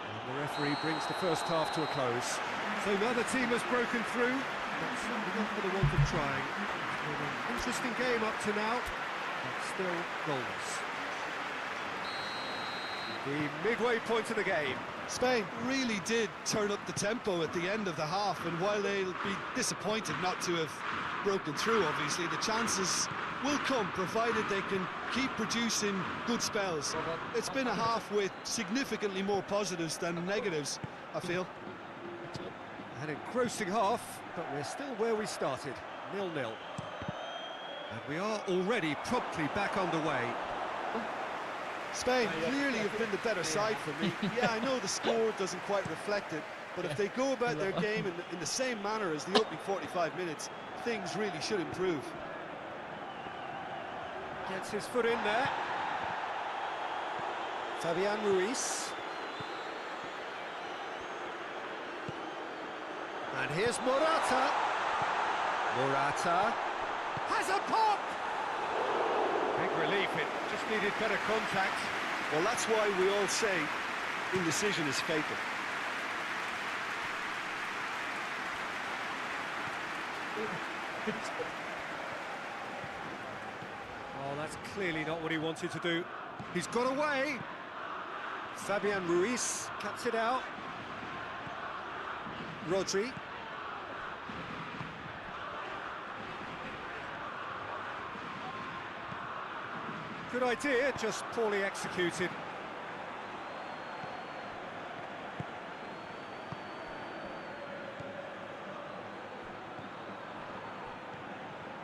And the referee brings the first half to a close. So another team has broken through, but certainly not for the want of trying. It's been an interesting game up to now, but still goalless. The midway point of the game. Spain really did turn up the tempo at the end of the half, and while they'll be disappointed not to have broken through, obviously, the chances will come, provided they can keep producing good spells. It's been a half with significantly more positives than negatives, I feel. An engrossing half, but we're still where we started, 0-0. And we are already promptly back underway. Spain clearly have been the better side for me. Yeah, I know the score doesn't quite reflect it, but if they go about their game in the same manner as the opening 45 minutes, things really should improve. Gets his foot in there. Fabian Ruiz. And here's Morata. Morata has a pop! Big relief, it just needed better contact. Well, that's why we all say indecision is fatal. Oh, that's clearly not what he wanted to do. He's got away. Fabian Ruiz cuts it out. Rodri. Good idea, just poorly executed.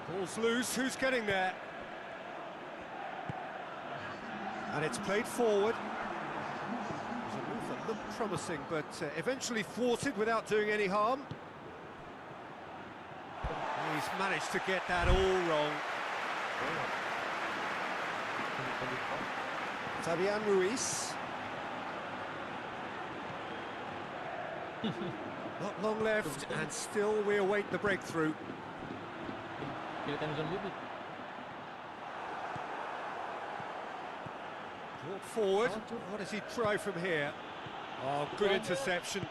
Ball's loose, who's getting there? And it's played forward. It was a move that looked promising, but eventually thwarted without doing any harm. He's managed to get that all wrong. Fabian Ruiz. Not long left, and still we await the breakthrough. Brought forward. What does he try from here? Oh, good interception.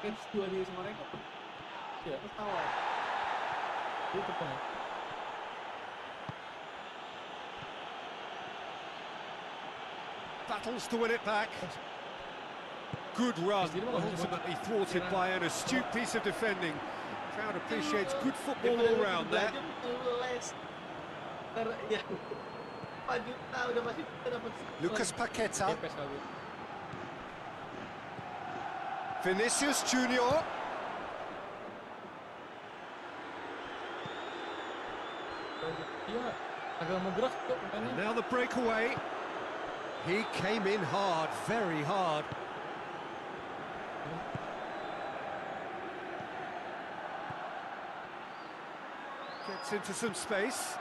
Battles to win it back. Good run, ultimately thwarted by an astute piece of defending. Crowd appreciates good football all round there. Lucas Paqueta. Vinicius Junior. And now the breakaway. He came in hard, very hard. Gets into some space,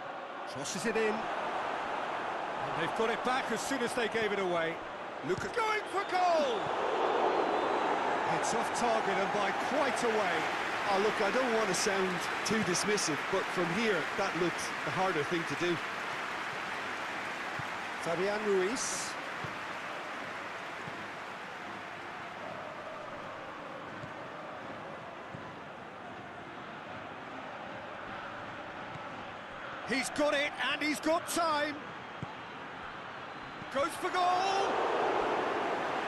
crosses it in. And they've got it back as soon as they gave it away. Lucas going for goal! It's off target and by quite a way. Oh, look, I don't want to sound too dismissive, but from here, that looked the harder thing to do. Fabian Ruiz. He's got it, and he's got time. Goes for goal.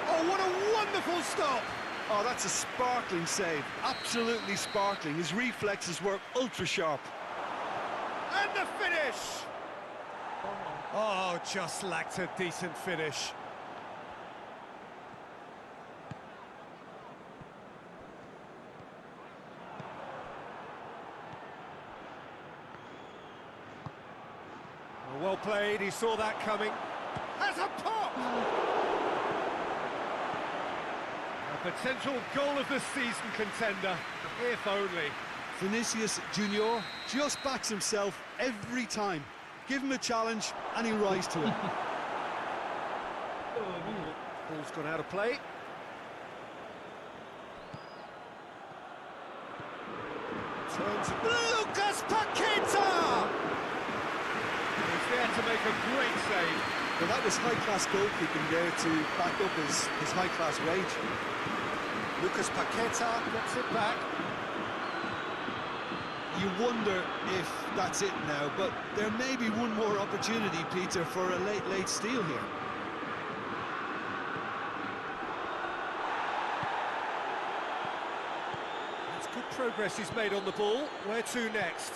Oh, what a wonderful stop. Oh, that's a sparkling save. Absolutely sparkling. His reflexes were ultra sharp. And the finish. Oh, just lacked a decent finish. Well played, he saw that coming. Has a pop! A potential goal of the season contender, if only. Vinicius Junior just backs himself every time. Give him a challenge and he'll rise to it. Ball's gone out of play. Turns. Lucas Paqueta! He's there to make a great save. Well, that was high-class goalkeeping there to back up his high-class wage. Lucas Paqueta gets it back. You wonder if that's it now, but there may be one more opportunity, Peter, for a late steal here. That's good progress he's made on the ball. Where to next?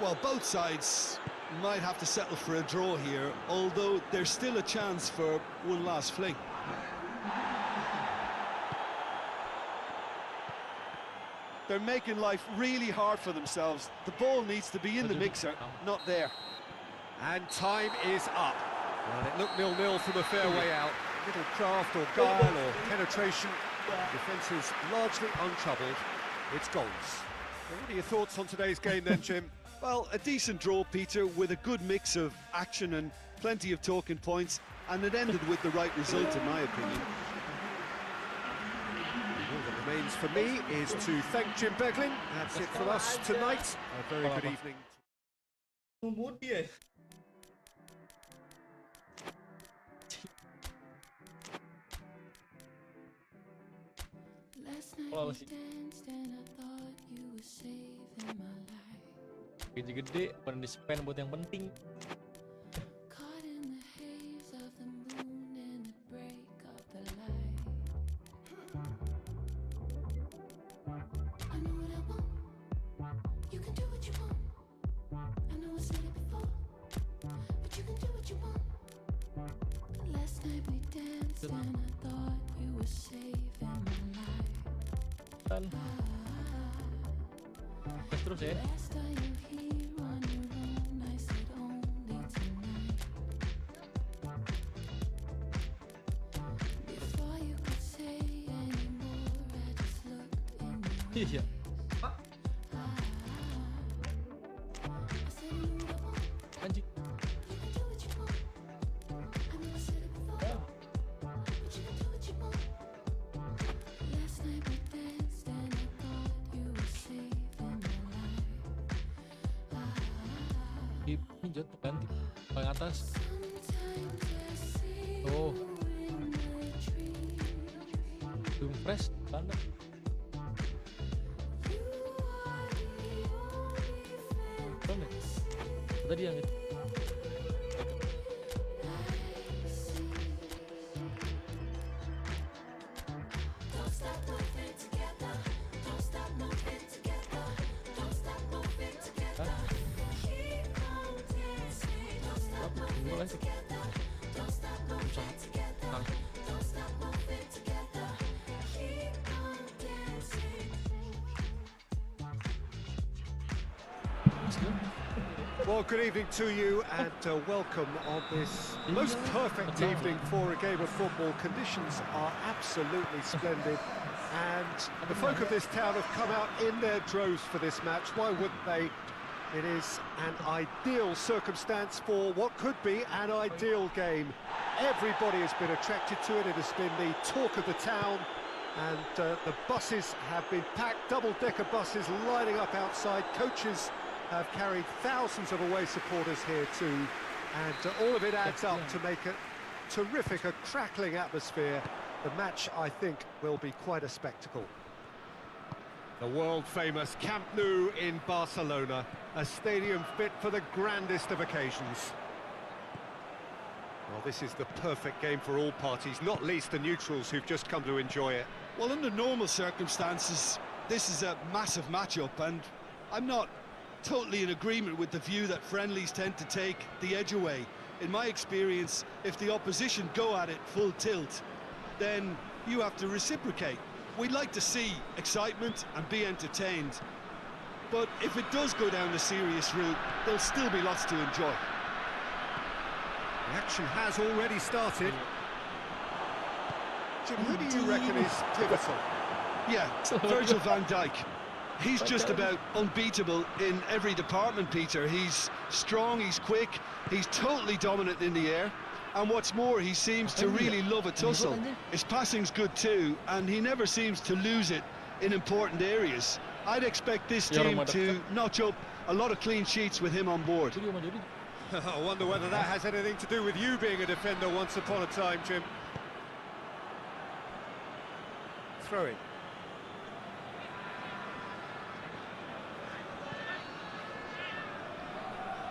Well, both sides might have to settle for a draw here, although there's still a chance for one last fling. They're making life really hard for themselves. The ball needs to be in the mixer, not there. And time is up. Well, it looked 0-0 from a fair way out. Little craft or guile or penetration. Defence is largely untroubled. It's goals. Well, what are your thoughts on today's game then, Jim? Well, a decent draw, Peter, with a good mix of action and plenty of talking points, and it ended with the right result, in my opinion. All that remains for me is to thank Jim Beglin. That's it from us tonight. A very good evening. Ngebut dia. Last night Wow, we sih. danced and I thought you were saving my life. Gede-gede, bukan di-spend buat yang penting. Caught in the haze of the moon and the break of the light. I know what I want. You can do what you want. I know I said it before, but you can do what you want. Last night we danced and I thought you were saving my life. Kan. Terus ya. Last time you here on your own, I said only tonight. Before you could say anymore, I just looked in your Iya. I said you know what I want. Anjing. You can do what you want. I know I said it before, but you can do what you want. Last night we danced and I thought you were saving my life. Ini jatuh ganti. Paling atas. Sometimes I see Oh, you in my dreams. belum fresh. Tanda. You are the only Tanda. Tadi yang itu. Don't stop moving together. Don't stop moving together. Don't stop moving together. Keep on dancing. Don't stop moving together. Don't stop moving together. Don't stop moving together. Keep on dancing. Well, good evening to you and welcome on this most perfect evening for a game of football. Conditions are absolutely splendid and the folk of this town have come out in their droves for this match. Why wouldn't they? It is an ideal circumstance for what could be an ideal game. Everybody has been attracted to it. It has been the talk of the town and the buses have been packed, double-decker buses lining up outside. Coaches have carried thousands of away supporters here too, and all of it adds up to make a terrific, a crackling atmosphere. The match, I think, will be quite a spectacle. The world-famous Camp Nou in Barcelona, a stadium fit for the grandest of occasions. Well, this is the perfect game for all parties, not least the neutrals who've just come to enjoy it. Well, under normal circumstances, this is a massive matchup, and I'm not totally in agreement with the view that friendlies tend to take the edge away. In my experience, if the opposition go at it full tilt, then you have to reciprocate. We'd like to see excitement and be entertained. but if it does go down the serious route, there'll still be lots to enjoy. The action has already started. Jim, who do you reckon is pivotal? Yeah, Virgil van Dijk. He's just about unbeatable in every department, Peter. He's strong, he's quick, he's totally dominant in the air. And what's more, he seems to really love a tussle. His passing's good too, and he never seems to lose it in important areas. I'd expect this team to notch up a lot of clean sheets with him on board. I wonder whether that has anything to do with you being a defender once upon a time, Jim. Throw it.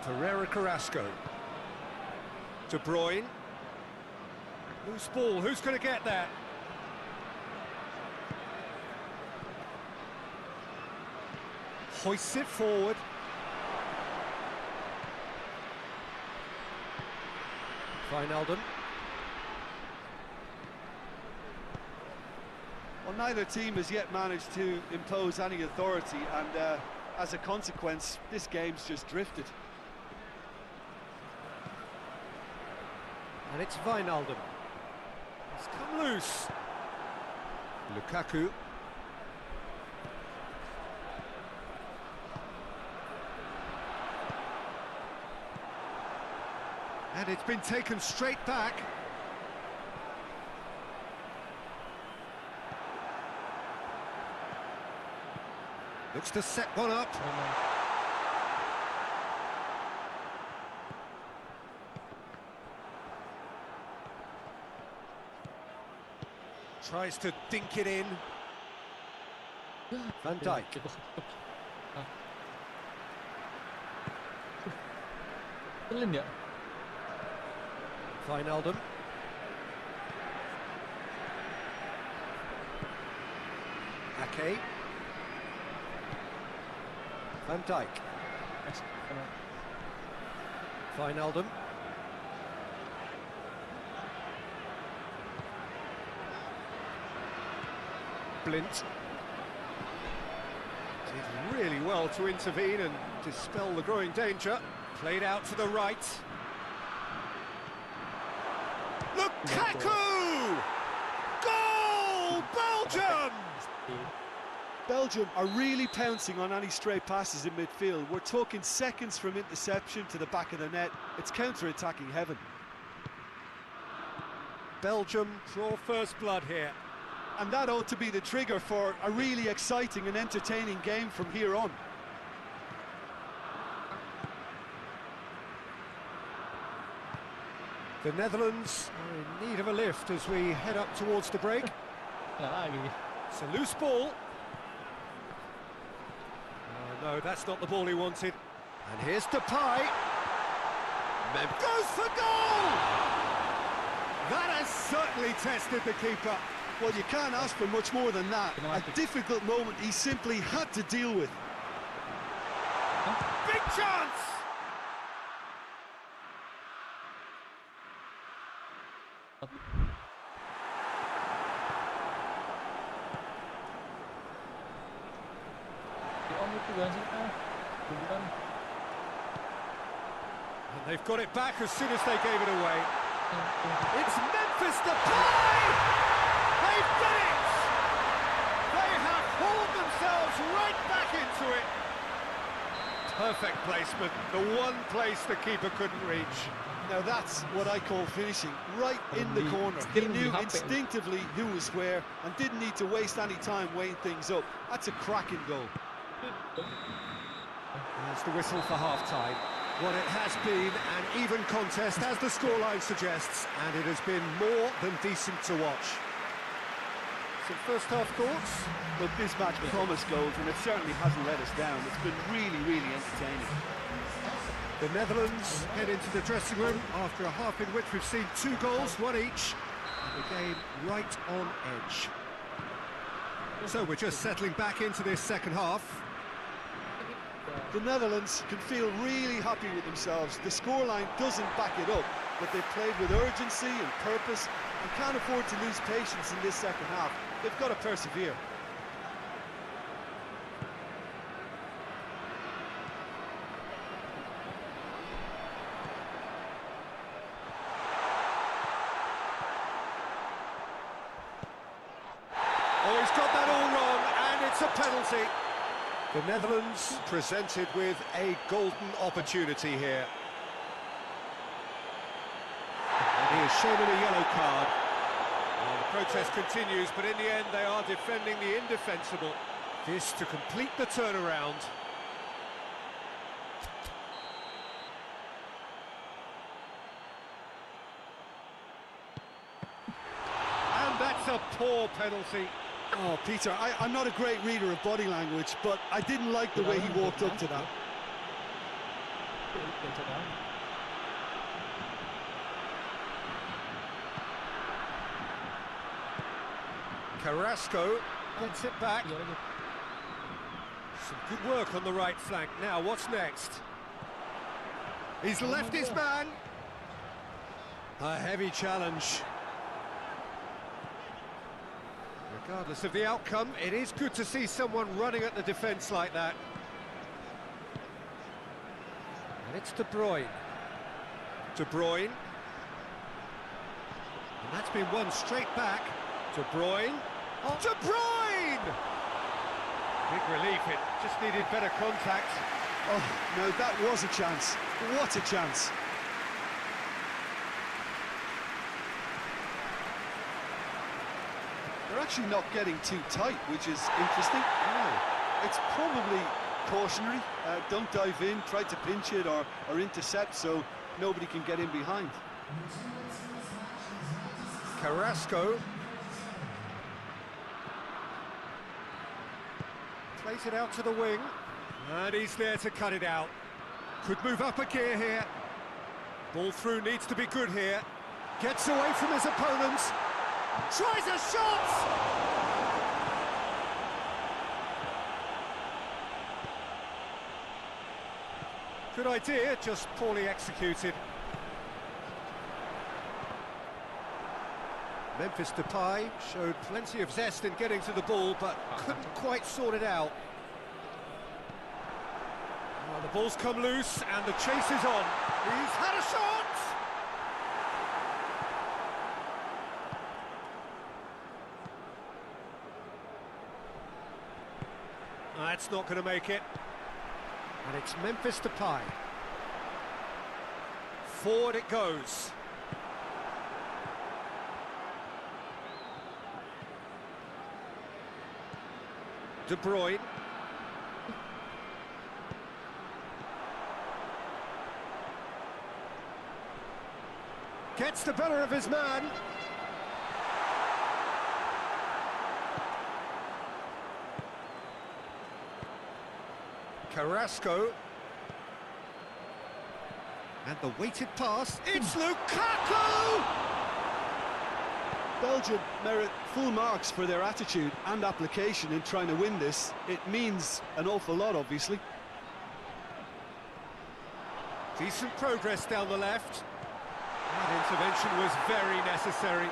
Pereira Carrasco. De Bruyne. Loose ball, who's going to get that? Hoists it forward. Wijnaldum. Well, neither team has yet managed to impose any authority, and as a consequence, this game's just drifted. And it's Wijnaldum. It's come loose. Lukaku. And it's been taken straight back. Looks to set one up. Tries to dink it in. Van Dijk. Wijnaldum. Ake. Van Dijk. Wijnaldum. Blint. Did really well to intervene and dispel the growing danger. Played out to the right. Lukaku! Goal! Belgium! Belgium are really pouncing on any stray passes in midfield. We're talking seconds from interception to the back of the net. It's counter-attacking heaven. Belgium draw first blood here. And that ought to be the trigger for a really exciting and entertaining game from here on. The Netherlands are in need of a lift as we head up towards the break. It's a loose ball. Oh, no, that's not the ball he wanted. And here's Depay. Goes for goal! That has certainly tested the keeper. Well, you can't ask for much more than that. A difficult moment he simply had to deal with. Big chance! And they've got it back as soon as they gave it away. It's Memphis Depay! They've done it! They have hauled themselves right back into it. Perfect placement, the one place the keeper couldn't reach. Now that's what I call finishing, right in the corner. He knew instinctively who was where and didn't need to waste any time weighing things up. That's a cracking goal. There's the whistle for half-time. What it has been an even contest, as the scoreline suggests, and it has been more than decent to watch. Some first-half thoughts? Look, this match promised goals, and it certainly hasn't let us down. It's been really, really entertaining. The Netherlands head into the dressing room after a half in which we've seen 2 goals, 1 each. The game right on edge. So we're just settling back into this second half. The Netherlands can feel really happy with themselves. The scoreline doesn't back it up, but they've played with urgency and purpose and can't afford to lose patience in this second half. They've got to persevere. it's a penalty. The Netherlands presented with a golden opportunity here. And he is shown in a yellow card. Well, the protest continues, but in the end they are defending the indefensible. This to complete the turnaround. And that's a poor penalty. Oh, Peter, I'm not a great reader of body language, but I didn't like the way he walked up to that. Carrasco gets it back. Some good work on the right flank. Now, what's next? He's left his man. A heavy challenge. Regardless of the outcome, it is good to see someone running at the defence like that. And it's De Bruyne. De Bruyne. And that's been won straight back. De Bruyne. Oh. De Bruyne! Big relief, it just needed better contact. Oh, no, that was a chance. What a chance. They're actually not getting too tight, which is interesting. It's probably cautionary. Don't dive in, try to pinch it or intercept so nobody can get in behind. Carrasco. Plays it out to the wing. And he's there to cut it out. Could move up a gear here. Ball through needs to be good here. Gets away from his opponents. Tries a shot! Good idea, just poorly executed. Memphis Depay showed plenty of zest in getting to the ball, but couldn't quite sort it out. Well, the ball's come loose, and the chase is on. He's had a shot! That's not going to make it. And it's Memphis Depay. Forward it goes. De Bruyne. Gets the better of his man. Carrasco. And the weighted pass. It's Lukaku! Belgium merit full marks for their attitude and application in trying to win this. It means an awful lot, obviously. Decent progress down the left. That intervention was very necessary.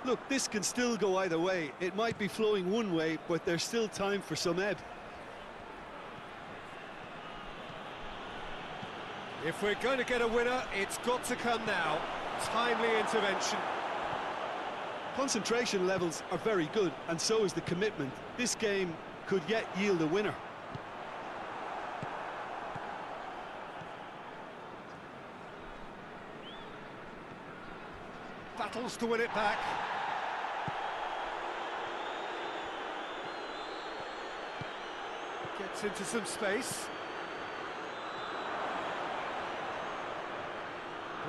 Look, this can still go either way. It might be flowing one way, but there's still time for some ebb. If we're going to get a winner, it's got to come now. Timely intervention. Concentration levels are very good, and so is the commitment. This game could yet yield a winner. Battles to win it back. Gets into some space.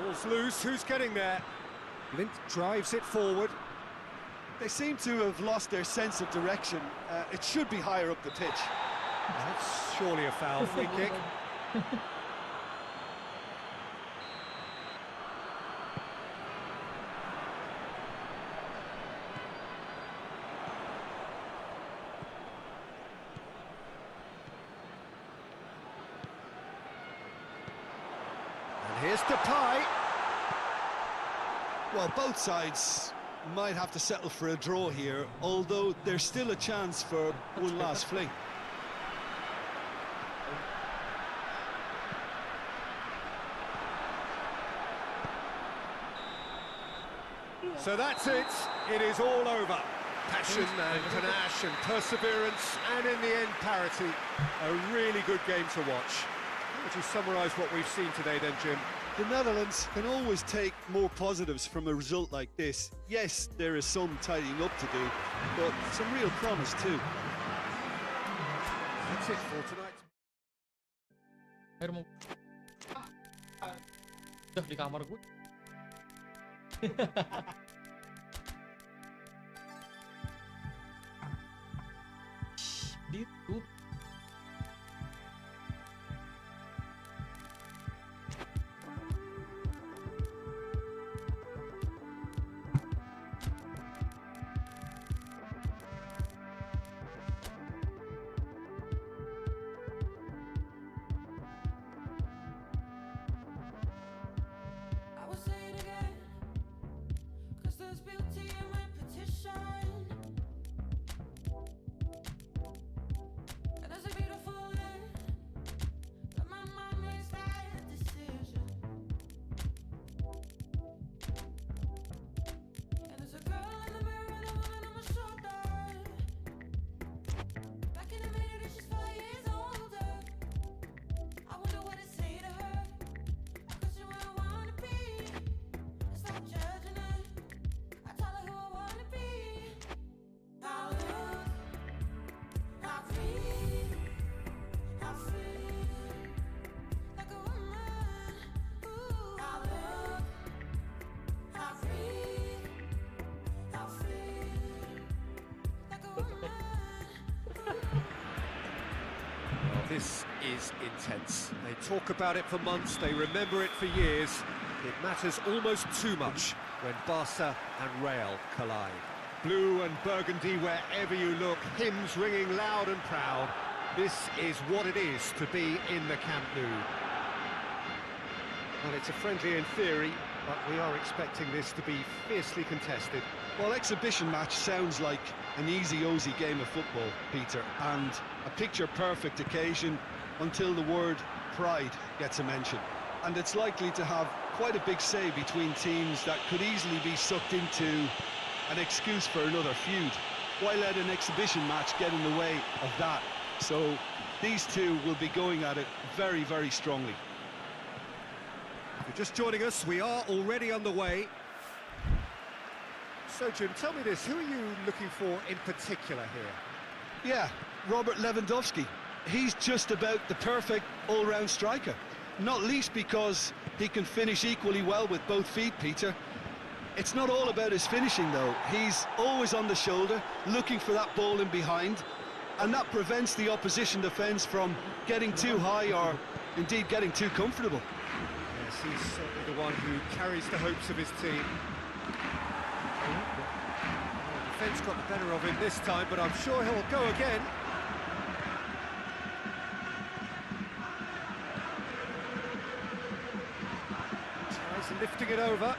Ball's loose, who's getting there? Lint drives it forward. They seem to have lost their sense of direction. It should be higher up the pitch. That's surely a foul. Free kick. And here's Depay. Well, both sides might have to settle for a draw here, although there's still a chance for one last fling. So that's it. It is all over. Passion and panache and perseverance, and in the end, parity. A really good game to watch. How would you summarise what we've seen today then, Jim? The Netherlands can always take more positives from a result like this. Yes, there is some tidying up to do, but some real promise too. That's it for tonight. Air mau. Udah di kamar gue. Gitu. I will say it again, 'cause there's beauty in repetition. And there's a beautiful end, but my mind makes that decision. And there's a girl in the mirror and a woman on my shoulder. Back in a minute and she's 5 years older. I wonder what to say to her. I question where I wanna be. I stop judging her. I tell her who I wanna be. I look, I feel like a woman. Ooh, I look, I feel like a woman. Well, this is intense. They talk about it for months, they remember it for years. It matters almost too much when Barca and Real collide. Blue and burgundy wherever you look, hymns ringing loud and proud. This is what it is to be in the Camp Nou. Well, it's a friendly in theory, but we are expecting this to be fiercely contested. Well, exhibition match sounds like an easy-ozy game of football, Peter, and a picture-perfect occasion until the word pride gets a mention. And it's likely to have quite a big say between teams that could easily be sucked into an excuse for another feud. Why let an exhibition match get in the way of that? So these two will be going at it very, very strongly. If you're just joining us, we are already underway. So, Jim, tell me this, who are you looking for in particular here? Yeah, Robert Lewandowski. He's just about the perfect all-round striker. Not least because he can finish equally well with both feet, Peter. It's not all about his finishing, though. He's always on the shoulder, looking for that ball in behind, and that prevents the opposition defence from getting too high or, indeed, getting too comfortable. Yes, he's certainly the one who carries the hopes of his team. The defence got the better of him this time, but I'm sure he'll go again. Tries lifting it over.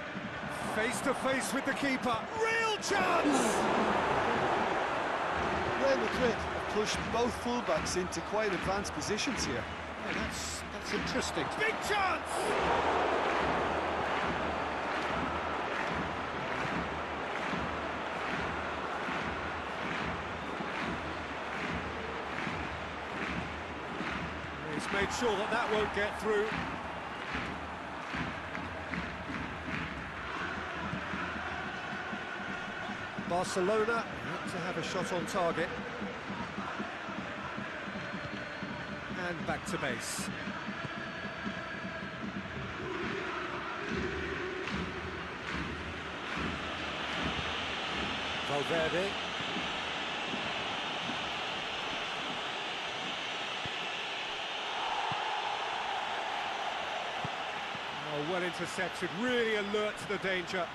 Face to face with the keeper. Real chance! Real Madrid have pushed both fullbacks into quite advanced positions here. Yeah, that's interesting. Big chance! He's made sure that that won't get through. Barcelona want to have a shot on target. And back to base. Valverde. Oh, well intercepted, really alert to the danger.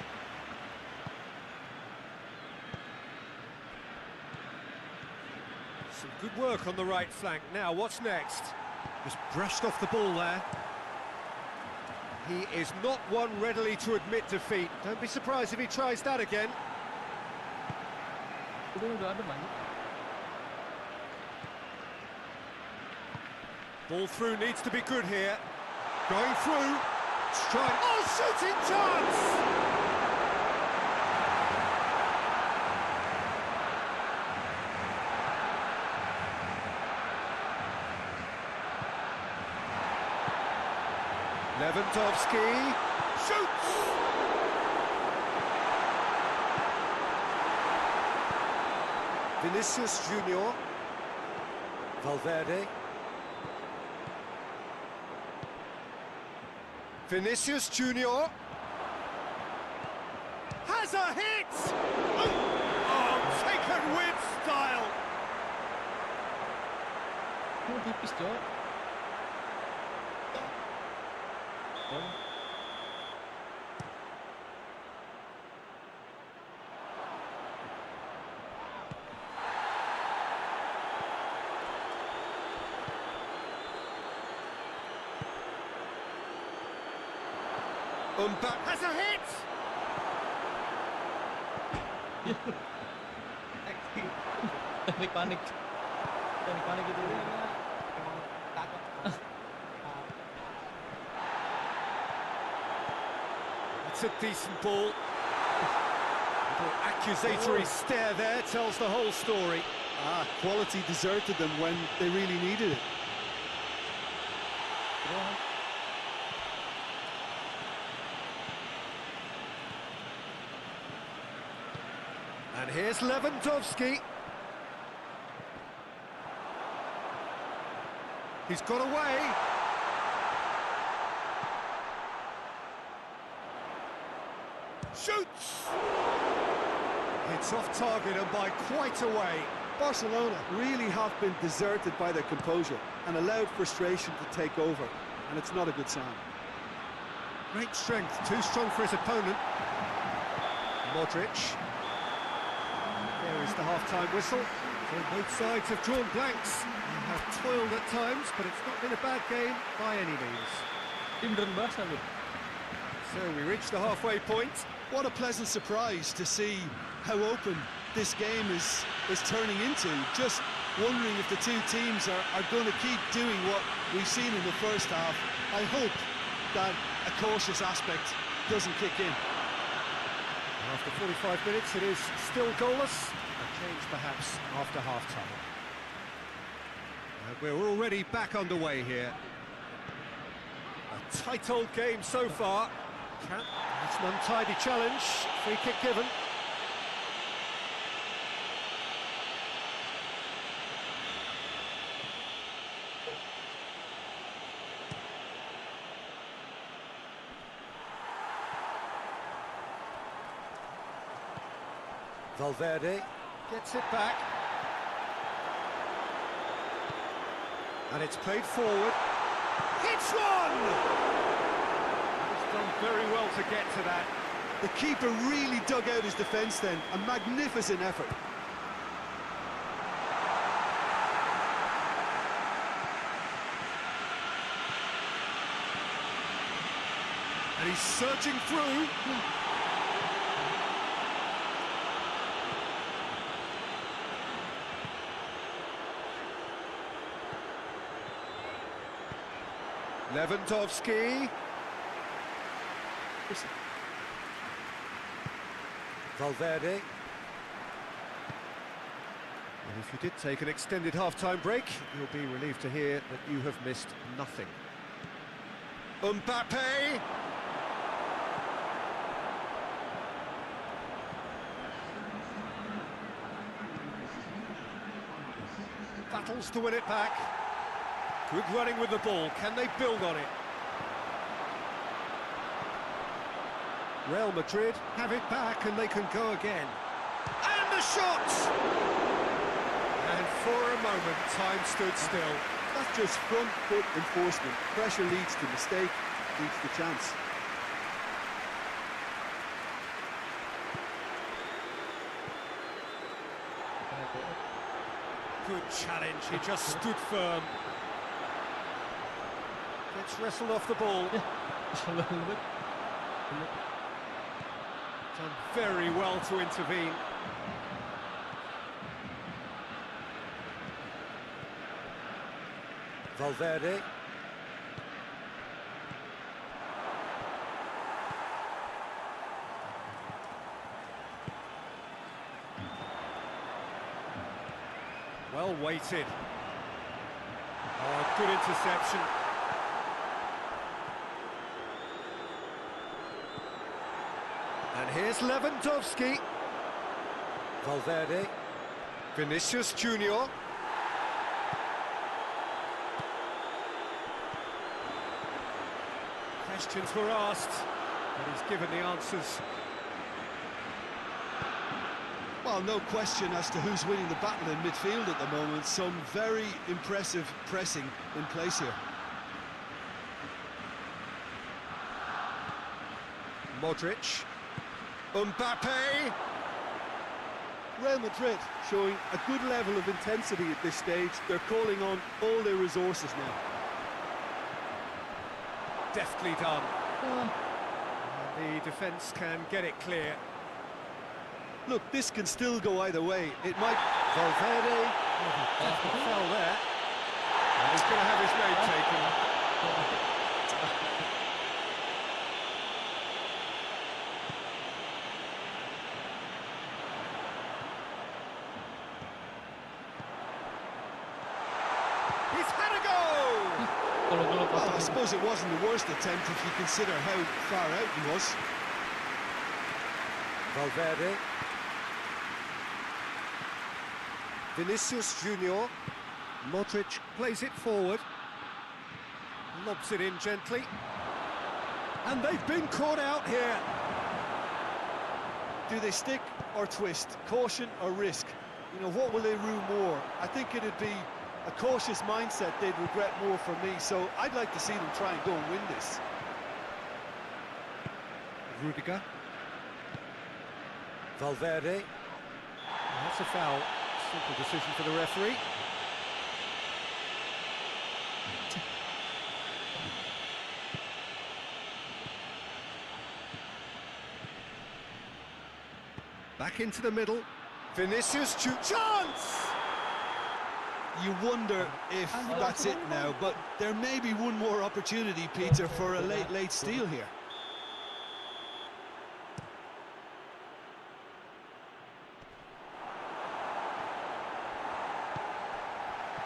Some good work on the right flank. Now, what's next? Just brushed off the ball there. He is not one readily to admit defeat. Don't be surprised if he tries that again. Udah ada banyak. Ball through needs to be good here. Going through. Strike. Oh, shooting chance! Lewandowski shoots! Vinicius Junior. Valverde. Vinicius Junior has a hit! Oh, taken with style! Oh, tipis, Cok. Oh. Mbappe has a hit! Panik gitu. Emang takut. It's a decent ball. Little accusatory stare there tells the whole story. Quality deserted them when they really needed it. And here's Lewandowski. He's got away. Shoots! It's off target and by quite a way. Barcelona really have been deserted by their composure and allowed frustration to take over, and it's not a good sign. Great strength, too strong for his opponent. Modric. There is the half-time whistle. So both sides have drawn blanks. They have toiled at times, but it's not been a bad game by any means. Tim beneran basah loh. So we reach the halfway point. What a pleasant surprise to see how open this game is turning into. Just wondering if the two teams are going to keep doing what we've seen in the first half. I hope that a cautious aspect doesn't kick in. After 45 minutes, it is still goalless. A change perhaps after half-time. And we're already back underway here. A tight old game so far. It's an untidy challenge. Free kick given. Valverde gets it back. And it's played forward. Hits one! He's done very well to get to that. The keeper really dug out his defence then. A magnificent effort. And he's surging through. Lewandowski. Valverde. And if you did take an extended half-time break, you'll be relieved to hear that you have missed nothing. Mbappe! Battles to win it back. Good running with the ball. Can they build on it? Real Madrid have it back and they can go again. And the shot! And for a moment, time stood still. That's just front foot enforcement. Pressure leads to mistake, leads to chance. Good challenge, he just stood firm. Gets wrestled off the ball. Done very well to intervene. Valverde. Well weighted. Oh, good interception. And here's Lewandowski. Valverde. Vinicius Junior. Questions were asked, but he's given the answers. Well, no question as to who's winning the battle in midfield at the moment. Some very impressive pressing in place here. Modric. Mbappe. Real Madrid showing a good level of intensity at this stage. They're calling on all their resources now. Deftly done. The defence can get it clear. Look, this can still go either way. It might... Valverde. He fell there. And he's going to have his name taken. He's had a go! Well, I suppose it wasn't the worst attempt if you consider how far out he was. Valverde. Vinicius Junior. Modric plays it forward. Lobs it in gently. And they've been caught out here. Do they stick or twist? Caution or risk? You know, what will they rue more? I think it'd be a cautious mindset they'd regret more for me, so I'd like to see them try and go and win this. Rudiger. Valverde. That's a foul. Simple decision for the referee. Back into the middle. Vinicius chance! You wonder if that's it now, but there may be one more opportunity, Peter, for a late steal here.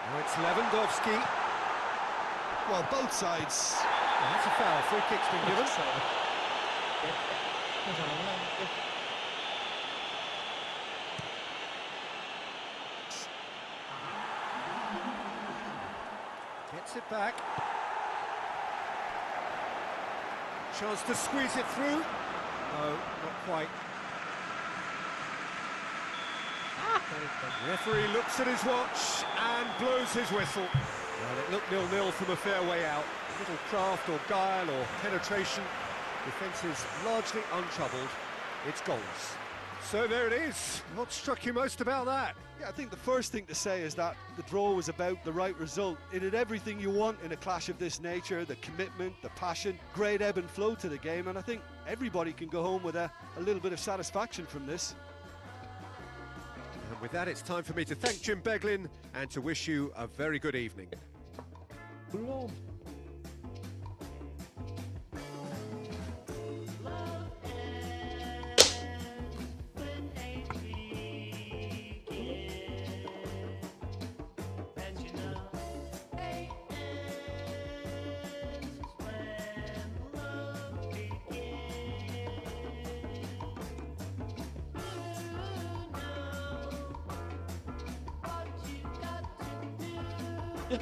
Now it's Lewandowski. Well, both sides. That's a foul. Free kick's been given. Gets it back. Chance to squeeze it through. No, not quite. The referee looks at his watch and blows his whistle. Well, it looked 0-0 from a fair way out. Little craft or guile or penetration. Defence is largely untroubled. It's goals. So there it is. What struck you most about that? Yeah, I think the first thing to say is that the draw was about the right result. It had everything you want in a clash of this nature, the commitment, the passion, great ebb and flow to the game, and I think everybody can go home with a little bit of satisfaction from this. And with that, it's time for me to thank Jim Beglin and to wish you a very good evening. Belum. Yeah.